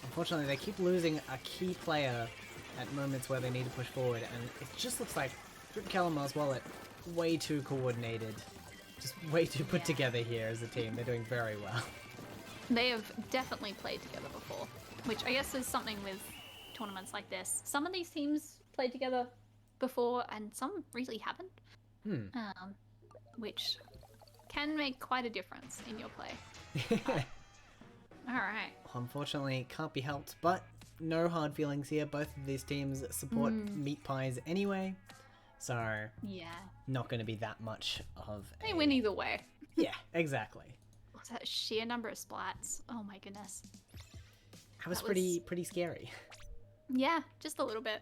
Unfortunately, they keep losing a key player at moments where they need to push forward, and it just looks like Rip Calamar's wallet way too coordinated just way too put Yeah. together here as a team. They're doing very well. They have definitely played together before, which I guess is something with tournaments like this. Some of these teams played together before, and some really haven't, which can make quite a difference in your play. All right. Unfortunately, can't be helped, but no hard feelings here. Both of these teams support meat pies anyway, so Yeah. not going to be that much of They a... win either way. Yeah, exactly. What's that sheer number of splats? Oh my goodness. That was That pretty scary. Yeah, just a little bit.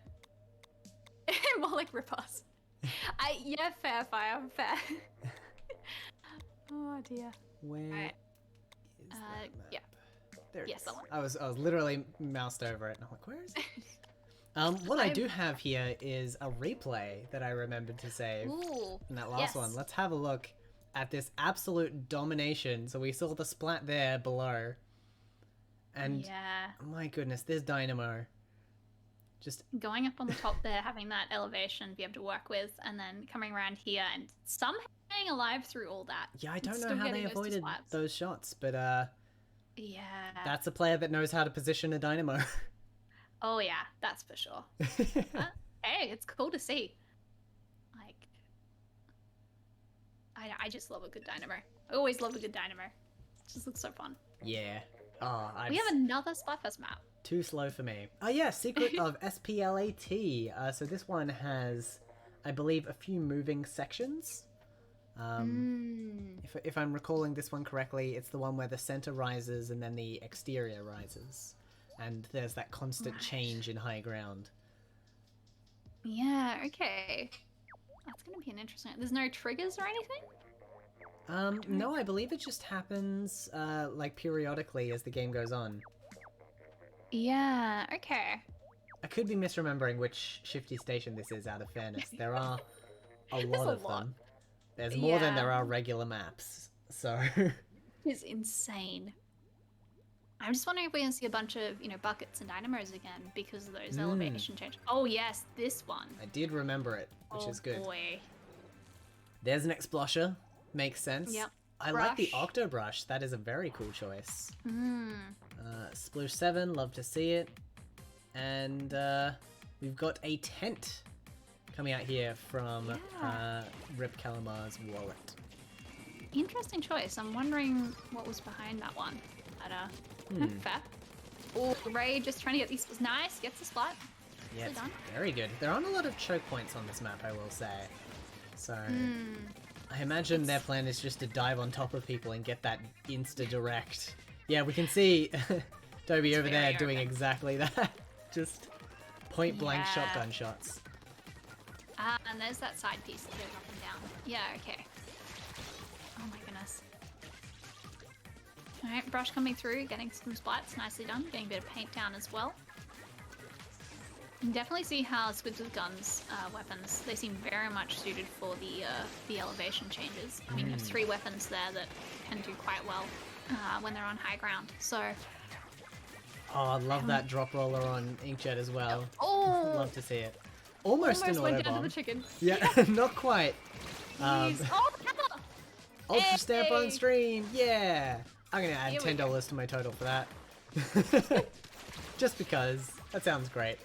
More like ripoffs. Yeah, fair fire, fair. Oh dear. Where Alright. is that map? Yeah. There it Yes, is. that one. I was literally moused over it and I'm like, where is it? What I do have here is a replay that I remembered to save Ooh. in that last Yes. one. Let's have a look at this absolute domination. So we saw the splat there below. And Yeah. my goodness, there's Dynamo. Just Going up on the top there, having that elevation to be able to work with, and then coming around here and somehow staying alive through all that. yeah, I don't know Still how they getting those two avoided splats. those shots, but Yeah. that's a player that knows how to position a Dynamo. Oh yeah, that's for sure. Hey, it's cool to see. Like, I just love a good dynamo. I always love a good dynamo. It just looks so fun. Yeah. Oh, We have another Splatfest map. too slow for me. Oh yeah, Secret of SPLAT. So this one has, I believe, a few moving sections. If I'm recalling this one correctly, it's the one where the center rises and then the exterior rises. And there's that constant change in high ground. Yeah, okay. That's gonna be an interesting. There's no triggers or anything? No, I believe it just happens, like, periodically as the game goes on. Yeah, okay. I could be misremembering which shifty station this is, out of fairness. There are a There's lot a of lot. them. There's more than Yeah. there are regular maps, so... It's insane. I'm just wondering if we're gonna see a bunch of, buckets and dynamos again because of those elevation change. Oh yes, this one. I did remember it, which is good. Boy. There's an Explosher. Makes sense. Yep. I like the Brush. Octobrush. That is a very cool choice. Mm. Sploosh 7, love to see it. And we've got a tent coming out here from Rip Calamar's wallet. Interesting choice. I'm wondering what was behind that one. But, fair. Oh, Ray just trying to get these. Nice, gets the splat. Yeah, Nicely it's done. very good. There aren't a lot of choke points on this map, I will say. So, I imagine their plan is just to dive on top of people and get that insta-direct. Yeah, we can see Dobie over there very doing open. exactly that. Just point-blank Yeah. shotgun shots. And there's that side piece that goes up and down. Yeah, okay. Oh my goodness. Alright, Brush coming through, getting some splats, nicely done. Getting a bit of paint down as well. You can definitely see how Squids with Guns weapons, they seem very much suited for the elevation changes. I mean, you have 3 weapons there that can do quite well when they're on high ground. So, Oh, I love that drop roller on Inkjet as well. oh! Love to see it. Almost an Almost went auto down to bomb. the chicken. Yeah, not quite. Please. Oh, the hammer! Ultra stamp on Hey! stream, yeah! I'm gonna add Here we $10 to my total for that. Just because. That sounds great.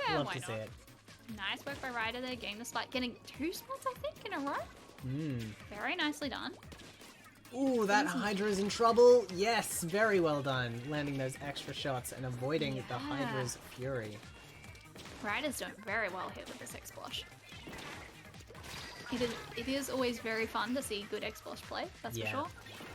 Yeah, Love why to not? see it. Nice work by Ryder there, getting the splat, getting 2 spots, I think, in a row. Very nicely done. Ooh, that Hydra's in trouble. Yes, very well done. Landing those extra shots and avoiding the Yeah. Hydra's fury. Ryder's doing very well here with this Explosh. It is always very fun to see good Explosh play, that's Yeah. for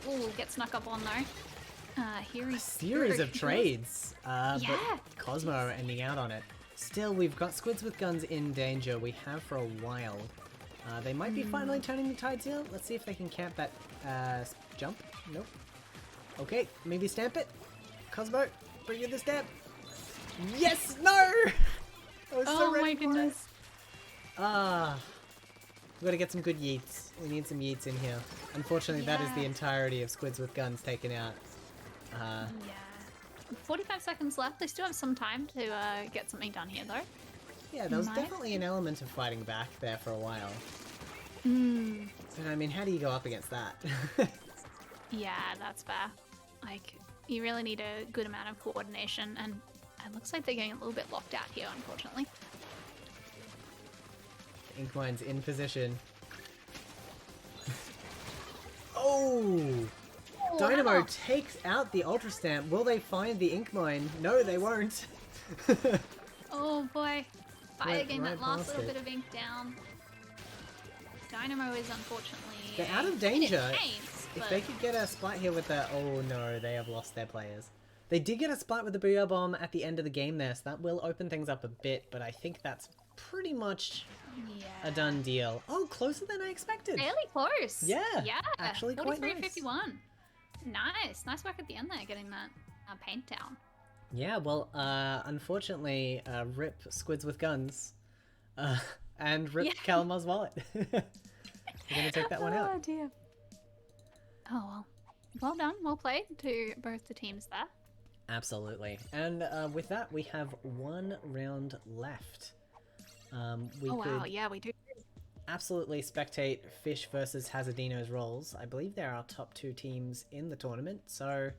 sure. Ooh, get snuck up on though. Here A he's series of trades, Yeah. but Cosmo ending out on it. Still, we've got Squids with Guns in danger. We have for a while. They might be finally turning the tides here. Let's see if they can camp that jump. Nope. Okay, maybe stamp it. Cosmo, bring in the stamp. Yes! No! I was so Oh ready my for it. goodness. We've got to get some good yeets. We need some yeets in here. Unfortunately, that is the Yeah. entirety of Squids with Guns taken out. Yeah. 45 seconds left. They still have some time to get something done here though. Yeah, there was Nice. definitely an element of fighting back there for a while. But I mean, how do you go up against that? Yeah, that's fair. Like, you really need a good amount of coordination, and it looks like they're getting a little bit locked out here, unfortunately. Inkmine's in position. Oh! Dynamo wow. takes out the Ultra Stamp. Will they find the Inkmine? No, they won't. Oh boy. Fire Went getting that right last past little it. bit of ink down. Dynamo is unfortunately They're out of in its danger. chains, If but they could get a splat here with the... Oh no, they have lost their players. They did get a splat with the Booyah Bomb at the end of the game there, so that will open things up a bit, but I think that's pretty much yeah. a done deal. Oh, closer than I expected. Fairly close. Yeah, Yeah. actually quite nice. 43-51. Nice. Nice work at the end there, getting that paint down. Yeah, well, unfortunately, rip Squids with Guns, and rip Yeah. Calamar's Wallet. We're gonna take that one out. Oh dear. Oh well. Well done. Well played to both the teams there. Absolutely. And with that, we have one round left. We Oh wow. could Yeah, we do. absolutely spectate Fish versus Hazardino's roles. I believe they're our top two teams in the tournament, so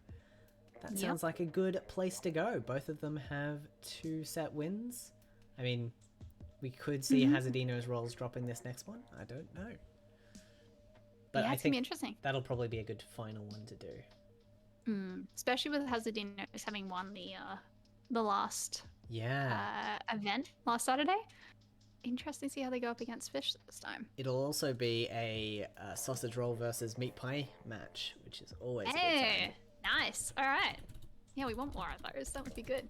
that Yep. sounds like a good place to go. Both of them have 2 set wins. I mean, we could see Hazardino's roles drop in this next one. I don't know. But Yeah, I it's gonna be think interesting. that'll probably be a good final one to do. Especially with Hazardino's having won the last Yeah. event last Saturday. Interesting to see how they go up against Fish this time. It'll also be a sausage roll versus meat pie match, which is always a good Hey, time. nice. All right. Yeah, we want more of those. That would be good.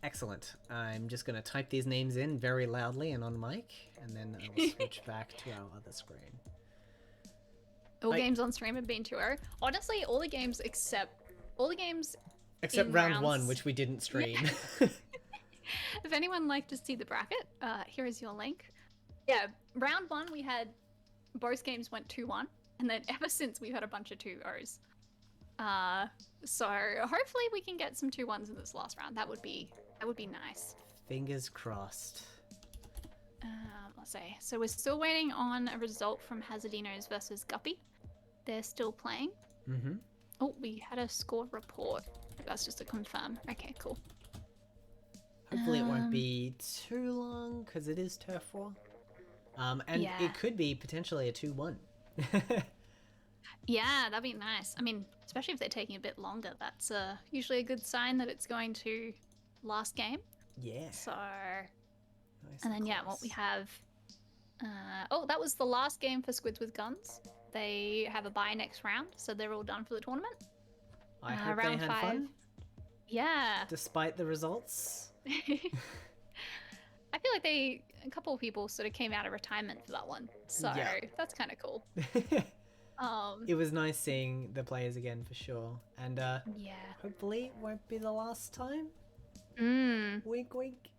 Excellent. I'm just going to type these names in very loudly and on mic, and then I'll switch back to our other screen. All Like- games on stream have been 2-0. Honestly, all the games except Except in round 1, rounds- which we didn't stream. If anyone liked to see the bracket, here is your link. Yeah, round 1 we had both games went 2-1, and then ever since we've had a bunch of 2-0s. So hopefully we can get some 2-1s in this last round. That would be nice. Fingers crossed. Let's see. So we're still waiting on a result from Hazardino's versus Guppy. They're still playing. Mm-hmm. Oh, we had a score report. That's just to confirm. Okay, cool. Hopefully it won't be too long, because it is Turf War. And Yeah. it could be potentially a 2-1. Yeah, that'd be nice. I mean, especially if they're taking a bit longer. That's usually a good sign that it's going to last game. Yeah. So, Nice and then yeah, what we have. Oh, that was the last game for Squids with Guns. They have a bye next round, so they're all done for the tournament. I hope they round had 5. fun, Yeah. despite the results. I feel like a couple of people sort of came out of retirement for that one, so Yeah. that's kind of cool. It was nice seeing the players again for sure, and Yeah. hopefully it won't be the last time. Wink, wink.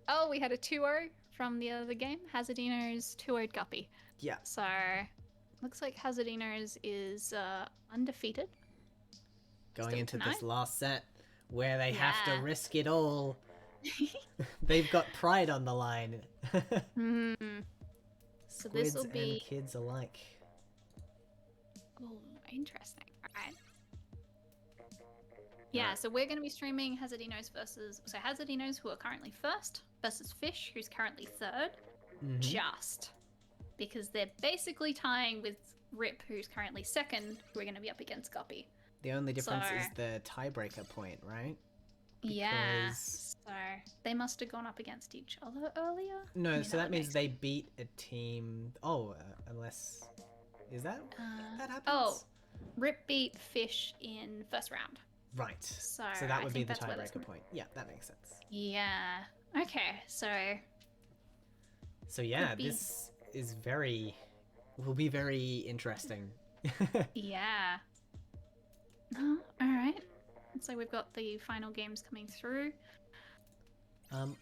Oh, we had a 2-0 from the other game. Hazardino's 2-0'd Guppy. Yeah. So, looks like Hazardino's is undefeated. Going Still into this tonight? last set, where they have to Yeah. risk it all. They've got pride on the line. So this will Squids be and kids alike. oh, interesting. All right. Yeah, so we're going to be streaming Hazardino's Hazardino's, who are currently first, versus Fish, who's currently third. Mhm. Just because they're basically tying with Rip, who's currently second, who are going to be up against Guppy. The only difference is So- the tiebreaker point, right? Yeah. Because- So they must have gone up against each other earlier. No, I mean, so that means makes they beat a team. Oh, unless is that that happens? Oh, Rip beat Fish in first round. right. So that I would be think the that's where that's tiebreaker gonna- point. Yeah, that makes sense. Yeah. Okay. So So yeah, Could be. this is will be very interesting. yeah. Oh, all right. So we've got the final games coming through.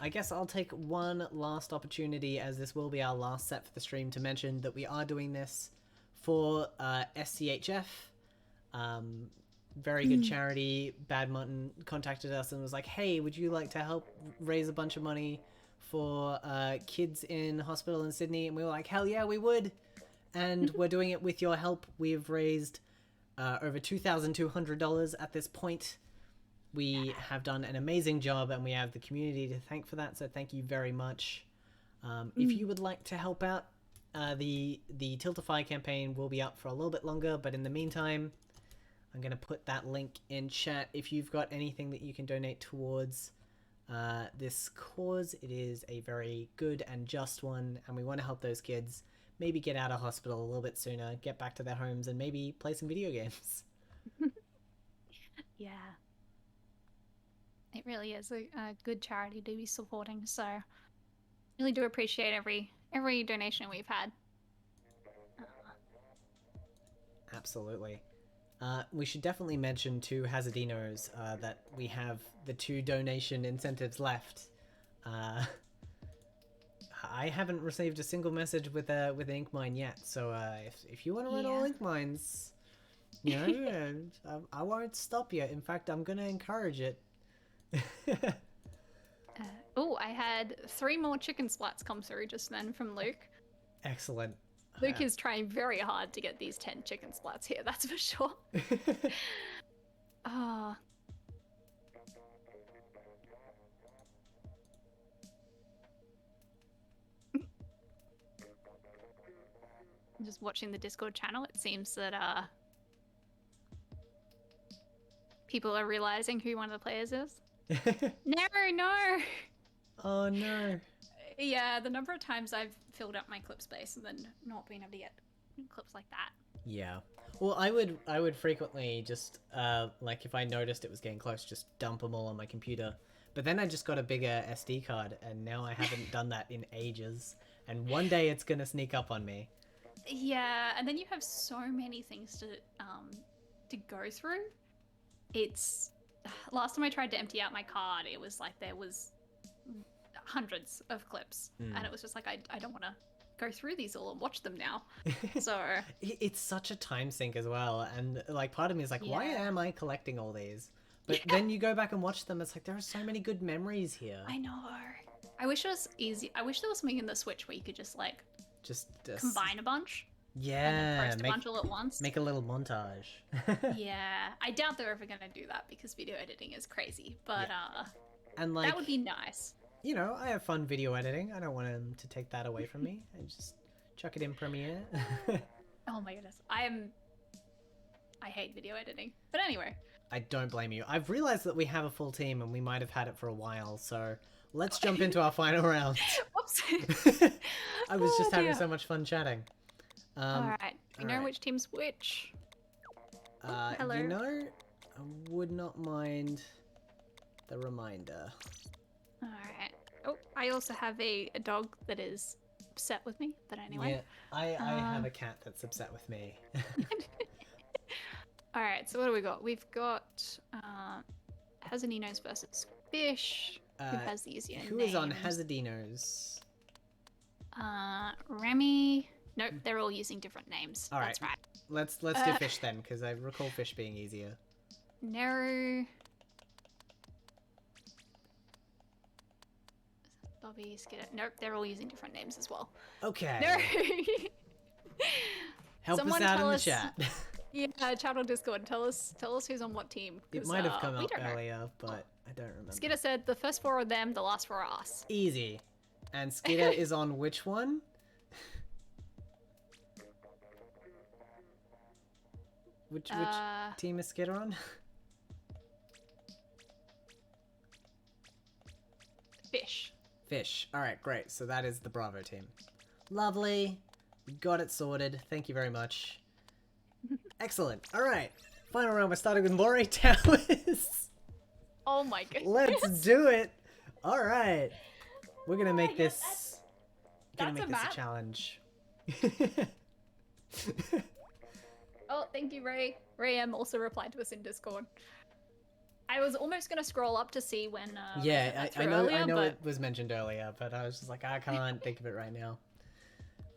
I guess I'll take one last opportunity, as this will be our last set for the stream, to mention that we are doing this for SCHF. Very good charity. Badminton contacted us and was like, hey, would you like to help raise a bunch of money for kids in hospital in Sydney, and we were like, hell yeah, we would. And we're doing it with your help. We've raised over $2,200 at this point. We have done an amazing job, and we have the community to thank for that, so thank you very much. If you would like to help out, the Tiltify campaign will be up for a little bit longer, but in the meantime, I'm going to put that link in chat. If you've got anything that you can donate towards this cause, it is a very good and just one, and we want to help those kids maybe get out of hospital a little bit sooner, get back to their homes, and maybe play some video games. Yeah. It really is a good charity to be supporting, so really do appreciate every donation we've had. Absolutely. We should definitely mention to Hazardinos that we have the 2 donation incentives left. I haven't received a single message with Ink Mine yet, so if you want to run all Ink Mines, you know, I won't stop you. In fact, I'm going to encourage it. Oh, I had 3 more chicken splats come through just then from Luke. Excellent. Luke is trying very hard to get these 10 chicken splats here, that's for sure. Ah. Just watching the Discord channel, it seems that people are realizing who one of the players is. No! Oh no. Yeah, the number of times I've filled up my clip space and then not being able to get clips like that. Yeah. Well, I would frequently just like if I noticed it was getting close, just dump them all on my computer. But then I just got a bigger SD card, and now I haven't done that in ages. And one day it's gonna sneak up on me. Yeah, and then you have so many things to go through. It's last time I tried to empty out my card, it was like there was hundreds of clips, and it was just like I don't want to go through these all and watch them now. So it's such a time sink as well, and like part of me is like, why am I collecting all these? But then you go back and watch them, it's like there are so many good memories here. I know. I wish it was easy. I wish there was something in the Switch where you could just combine a bunch. Yeah, and then post a bunch all at once. Make a little montage. Yeah, I doubt they're ever gonna do that because video editing is crazy. But and like that would be nice. You know, I have fun video editing. I don't want them to take that away from me. I just chuck it in Premiere. Oh my goodness, I hate video editing. But anyway, I don't blame you. I've realized that we have a full team and we might have had it for a while. So let's jump into our final round. Whoops. I was just having so much fun chatting. Alright, we know which team's which. Hello. You know, I would not mind the reminder. Alright. Oh, I also have a dog that is upset with me, but anyway. Yeah, I have a cat that's upset with me. Alright, so what do we got? We've got Hazardinos versus Fish. Who has the easier Who names? is on Hazardinos? Remy. Nope, they're all using different names. All right. That's right. Let's do Fish then, because I recall Fish being easier. Neru. Bobby, Skidder. Nope, they're all using different names as well. Okay. Neru. Help Someone us out tell in the us- chat. Yeah, chat on Discord. Tell us who's on what team. It might have come we up don't know. earlier, but I don't remember. Skidder said the first 4 are them, the last 4 are us. Easy. And Skidder is on which one? Which team is Skidder on? Fish. Fish. Alright, great. So that is the Bravo team. Lovely. We got it sorted. Thank you very much. Excellent. Alright. Final round, we're starting with Moray Towers. Oh my goodness. Let's do it. Alright. We're gonna make this... That's a map. a challenge. Oh, thank you, Ray. Ray M also replied to us in Discord. I was almost gonna scroll up to see when. Yeah, I know. Earlier, I know but... it was mentioned earlier, but I was just like, I can't think of it right now.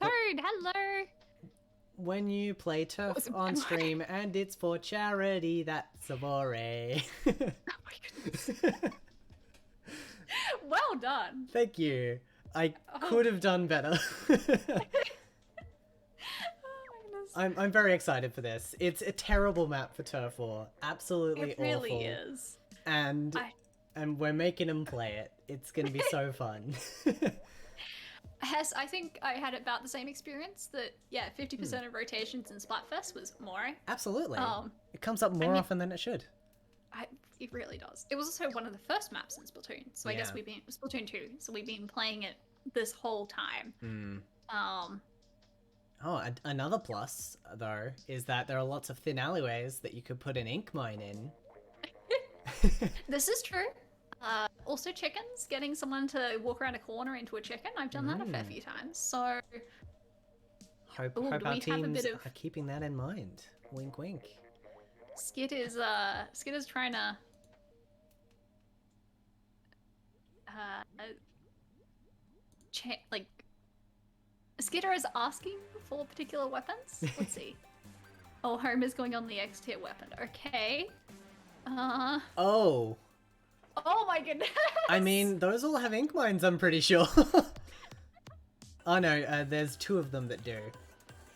Toad, hello. When you play turf was a on bad stream and it's for charity, that's a bore. Oh my goodness. Well done. Thank you. I Oh. could have done better. Oh my goodness. I'm very excited for this. It's a terrible map for Turf War. Absolutely It really awful. is. And we're making them play it. It's gonna be so fun. Hess, I think I had about the same experience that, 50% of rotations in Splatfest was Moray. Absolutely. Um, It comes up more often than it should. It really does. It was also one of the first maps in Splatoon, so I guess we've been Splatoon 2, so we've been playing it this whole time. Another plus, though, is that there are lots of thin alleyways that you could put an ink mine in. This is true. Also chickens, getting someone to walk around a corner into a chicken. I've done that a fair few times, so... Hope do our we have a teams bit of- are keeping that in mind. Wink, wink. Skid is trying to Skidder is asking for particular weapons. Let's see. Oh, Home is going on the X tier weapon. Okay. Oh my goodness. I mean, those all have ink mines, I'm pretty sure. Oh no, there's 2 of them that do.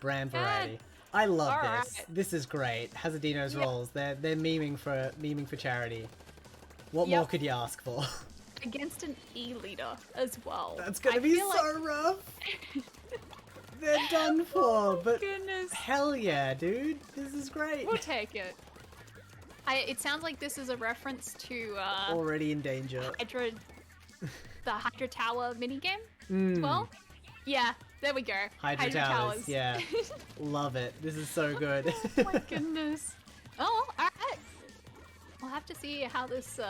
Brand variety. I love this. Alright. This is great. Hazardino's rolls. They're memeing for charity. What more could you ask for? Against an E leader as well. That's gonna be so rough. They're done for, but goodness. hell yeah, dude. This is great. We'll take it. It sounds like this is a reference to Already in danger. the Hydra Tower minigame. Well, yeah, there we go. Hydra Towers. Yeah. Love it. This is so good. Oh my goodness. Oh, alright. We'll have to see how this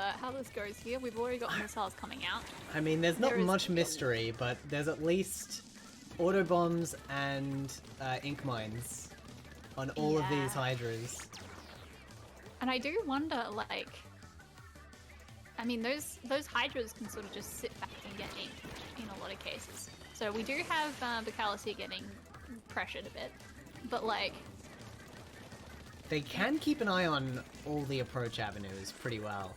goes here. We've already got missiles coming out. I mean, there's not There is- much mystery, but there's at least auto bombs and ink mines on all of these Hydras. And I do wonder, like, I mean, those Hydras can sort of just sit back and get inked in a lot of cases. So we do have Vicalis here getting pressured a bit, but like, They can keep an eye on all the approach avenues pretty well.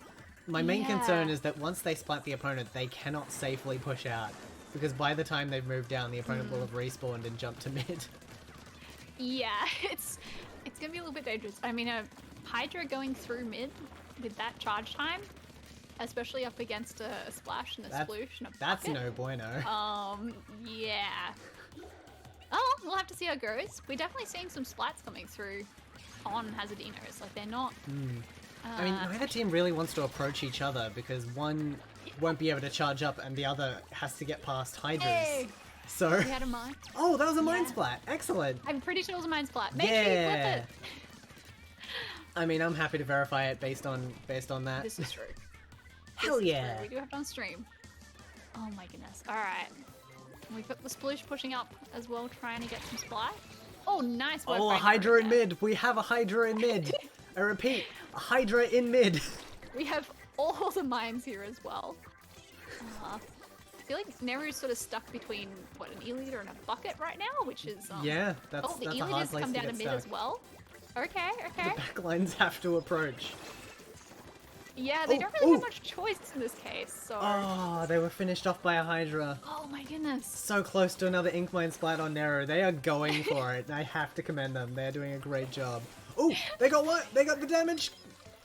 My main concern is that once they splat the opponent, they cannot safely push out, because by the time they've moved down, the opponent will have respawned and jumped to mid. yeah, it's gonna be a little bit dangerous. I mean, a Hydra going through mid with that charge time, especially up against a splash and a sploosh and a That's bucket. no bueno. Yeah. Oh, we'll have to see how it goes. We're definitely seeing some splats coming through on Hazardinos. Like, they're not... I mean, neither team really wants to approach each other, because one won't be able to charge up and the other has to get past Hydras. Hey! So... We had a mine. Oh, that was a mine splat! Excellent! I'm pretty sure it was a mine splat. Make sure you flip it. I mean, I'm happy to verify it based on that. This is true. Hell This is yeah! true. We do have it on stream. Oh my goodness. Alright. We've got the sploosh pushing up as well, trying to get some splat. Oh, nice work. Oh, a by Hydra Naru in there. mid! We have a Hydra in mid! I repeat, a Hydra in mid! We have all the mines here as well. I feel like Neru's sort of stuck between, what, an E-leader and a bucket right now, which is... Yeah, that's, oh, the that's a hard E-leaders place come to down to get mid stuck. as well. Okay, okay. The backlines have to approach. Yeah, they don't really have much choice in this case, so... Oh, they were finished off by a Hydra. Oh my goodness. So close to another ink mine splat on Nero. They are going for it, and I have to commend them. They're doing a great job. Oh, they got what? They got the damage.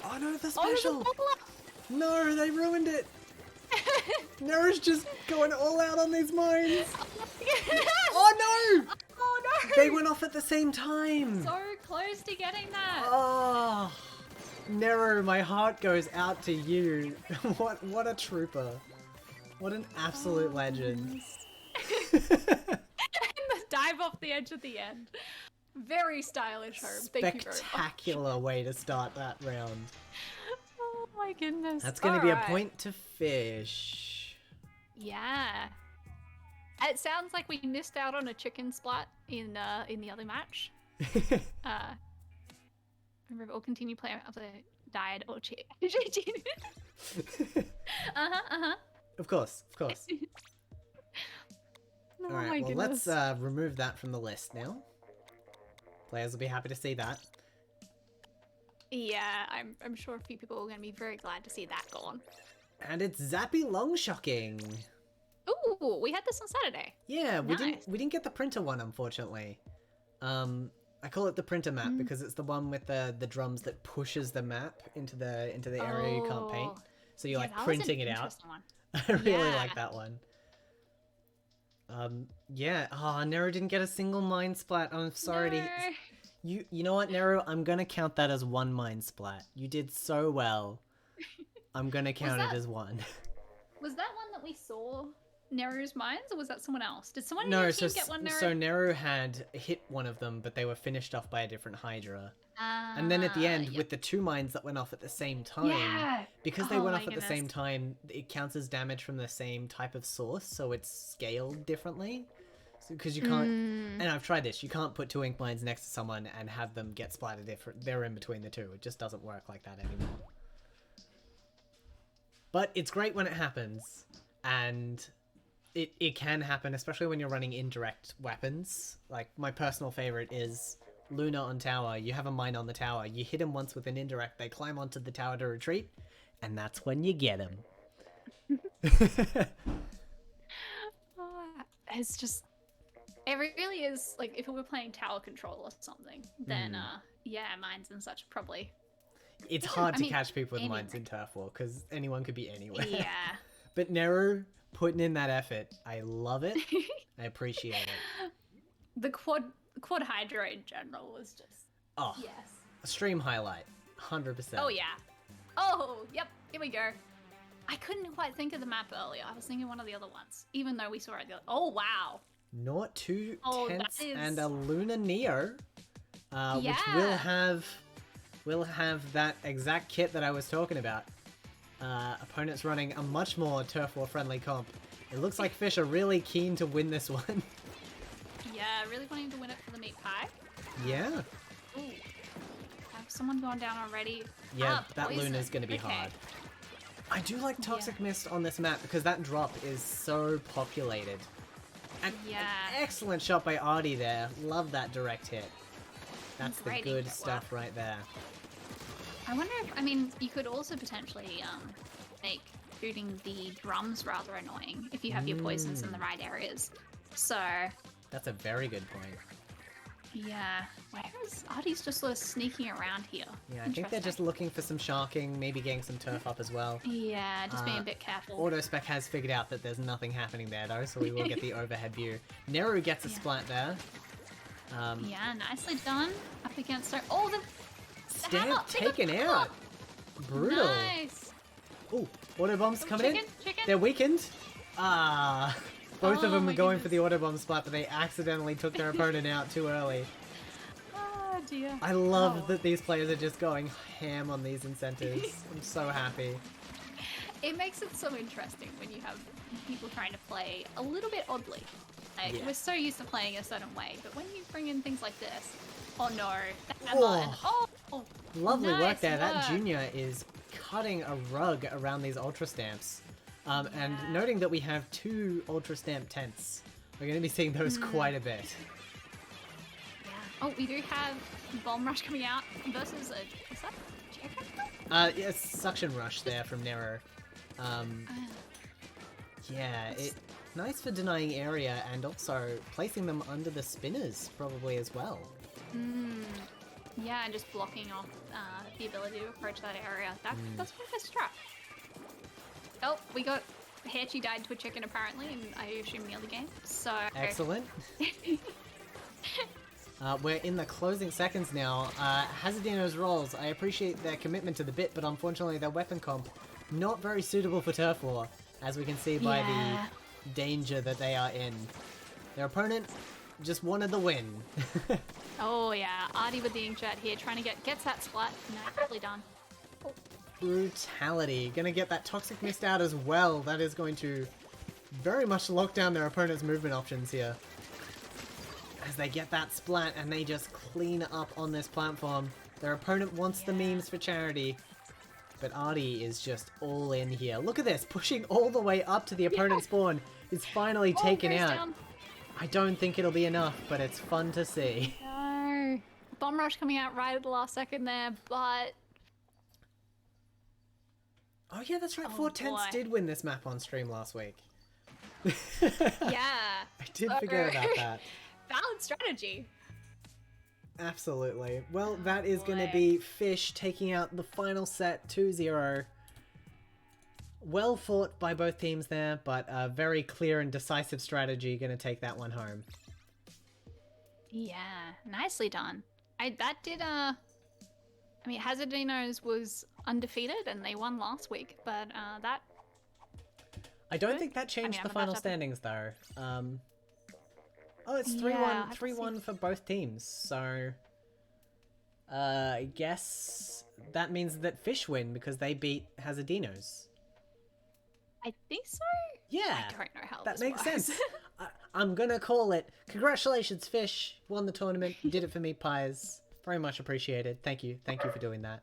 Oh no, the Oh, there's a special. bubble up. No, they ruined it. Nero's just going all out on these mines. Oh no! Oh no! They went off at the same time. So close to getting that. Oh, Nero, my heart goes out to you. What a trooper. What an absolute legend. And the dive off the edge at the end. Very stylish, Herb. Thank you very much. Spectacular way to start that round. Oh my goodness. That's going to be a Alright. point to fish. Yeah. It sounds like we missed out on a chicken splat in the other match. Remember, we'll continue playing up the died or cheat. Of course, of course. Oh All right, my well, goodness. let's remove that from the list now. Players will be happy to see that. Yeah, I'm sure a few people are going to be very glad to see that gone. And it's Zappy Longshocking. Ooh, we had this on Saturday. Yeah, Nice. we didn't get the printer one, unfortunately. I call it the printer map because it's the one with the drums that pushes the map into the area you can't paint. So you're like that was an printing it out. interesting one. I really Yeah. like that one. Yeah. Oh, Nero didn't get a single mind splat. I'm sorry to... No. You know what, Nero? I'm gonna count that as one mind splat. You did so well. I'm gonna count it as one. Was that one that we saw Nero's mines, or was that someone else? Did someone in No, your so team get one, Nero? so Nero had hit one of them, but they were finished off by a different Hydra. And then at the end, yep. with the two mines that went off at the same time, Yeah. because they Oh went my off at the same goodness. time, it counts as damage from the same type of source, so it's scaled differently. Because you can't, and I've tried this, you can't put two ink mines next to someone and have them get splattered different. They're in between the two. It just doesn't work like that anymore. But it's great when it happens, and it can happen, especially when you're running indirect weapons. Like, my personal favorite is Luna on tower. You have a mine on the tower. You hit him once with an indirect, they climb onto the tower to retreat, and that's when you get him. It's just... It really is, like, if we were playing tower control or something, then, yeah, mines and such probably... It's Even- hard I to mean, catch people with anyone. mines in Turf War, because anyone could be anywhere. Yeah. But Nero putting in that effort, I love it. I appreciate it. The quad Hydra in general was just... Oh, Yes. a stream highlight. 100%. Oh, yeah. Oh, yep, here we go. I couldn't quite think of the map earlier. I was thinking one of the other ones, even though we saw it the other... Oh, wow. Not two Oh, that tents is- and a Luna Neo, which Yeah. will have that exact kit that I was talking about. Opponents running a much more Turf War friendly comp. It looks like Fish are really keen to win this one. Yeah, really wanting to win it for the meat pie. Yeah. Ooh. Have someone gone down already? Yeah, Ah, that poison. Luna's gonna be Okay. hard. I do like Toxic Mist on this map because that drop is so populated. And Yeah. an excellent shot by Artie there. Love that direct hit. That's the Great good hit, stuff right there. I wonder if, I mean, you could also potentially make shooting the drums rather annoying if you have your poisons in the right areas. So, That's a very good point. yeah. Where is Artie's just sort of sneaking around here? Yeah, I think they're just Interesting. looking for some sharking, maybe getting some turf up as well. Yeah, just being a bit careful. Autospec has figured out that there's nothing happening there though, so we will get the overhead view. Neru gets a Yeah. splat there. Yeah, nicely done. Up against her. Oh, the hammer! Stamp Pick up taken the hammer! out. Brutal. Nice. Ooh, auto bombs Oh, coming chicken, in. chicken. They're weakened. Ah, both of Oh them my were going for goodness. the auto bomb splat, but they accidentally took their opponent out too early. Oh dear. I love Oh. that these players are just going ham on these incentives. I'm so happy. It makes it so interesting when you have people trying to play a little bit oddly. Like, Yeah. we're so used to playing a certain way, but when you bring in things like this, oh no, the Oh. hammer and oh, Lovely work nice there. That work. junior is cutting a rug around these ultra stamps. And Yeah. noting that we have two ultra stamp tents, we're going to be seeing those quite a bit. Yeah. Oh, we do have bomb rush coming out versus a is that chicken? Yes, suction rush there from Nero. Yeah, nice for denying area and also placing them under the spinners probably as well. Yeah, and just blocking off the ability to approach that area. That's quite a strat. Oh, we got Hachi died to a chicken apparently, and I assume the other game. So Excellent. We're in the closing seconds now. Hazardino's rolls, I appreciate their commitment to the bit, but unfortunately their weapon comp not very suitable for Turf War, as we can see by Yeah. the danger that they are in. Their opponent just wanted the win. Oh yeah, Artie with the inkjet here, trying to gets that splat. Nicely done. Brutality. Gonna get that Toxic Mist out as well. That is going to very much lock down their opponent's movement options here. As they get that splat and they just clean up on this platform. Their opponent wants the memes for charity. But Artie is just all in here. Look at this, pushing all the way up to the opponent's spawn. Is finally taken goes out. down. I don't think it'll be enough, but it's fun to see. No. Bomb rush coming out right at the last second there, but Oh yeah, that's right. Oh, 410s boy. did win this map on stream last week. Yeah. I did forget about that. Valid strategy. Absolutely. Well, Oh, that is going to boy. be Fish taking out the final set 2-0. Well fought by both teams there, but a very clear and decisive strategy going to take that one home. Yeah, nicely done. I mean, Hazardinos was undefeated and they won last week, but that. I don't Good. think that changed I'm the about final to- standings though. Oh, it's Yeah, 3-1, I have to 3-1 see. for both teams. So, I guess that means that Fish win because they beat Hazardinos. I think so. Yeah, I don't know how that this makes works. sense. I'm gonna call it. Congratulations, Fish! Won the tournament. You did it for me, Pies. Very much appreciated. Thank you for doing that.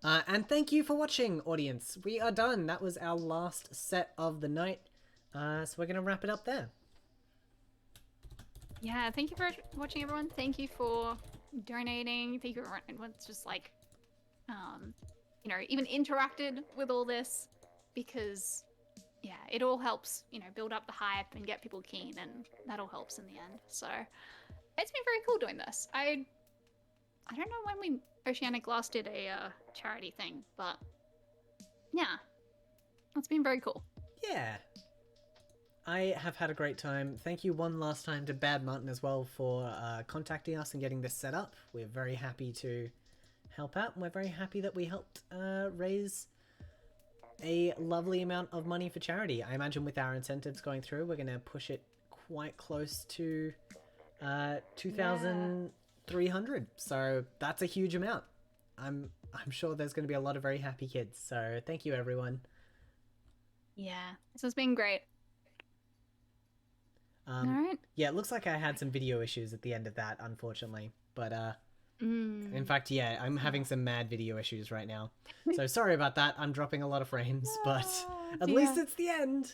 And thank you for watching, audience. We are done. That was our last set of the night. So we're gonna wrap it up there. Yeah, thank you for watching, everyone. Thank you for donating. Thank you for everyone's just like, you know, even interacted with all this because, yeah, it all helps, you know, build up the hype and get people keen, and that all helps in the end. So it's been very cool doing this. I don't know when we Oceanink last did a charity thing, but yeah, it's been very cool. Yeah. I have had a great time. Thank you one last time to Bad Martin as well for contacting us and getting this set up. We're very happy to help out, and we're very happy that we helped raise a lovely amount of money for charity. I imagine with our incentives going through, we're going to push it quite close to 2,300. So that's a huge amount. I'm sure there's going to be a lot of very happy kids. So thank you, everyone. Yeah, this has been great. All right. Yeah, it looks like I had some video issues at the end of that, unfortunately. But in fact, yeah, I'm having some mad video issues right now. So sorry about that. I'm dropping a lot of frames, but at least it's the end.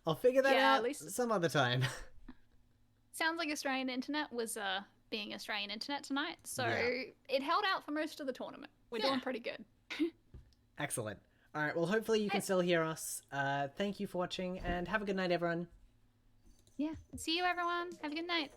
I'll figure that Yeah, out at least- some other time. Sounds like Australian internet was being Australian internet tonight, so Yeah. it held out for most of the tournament. We're doing pretty good. Excellent. All right, well, hopefully you can still hear us. Thank you for watching, and have a good night, everyone. Yeah. See you, everyone. Have a good night.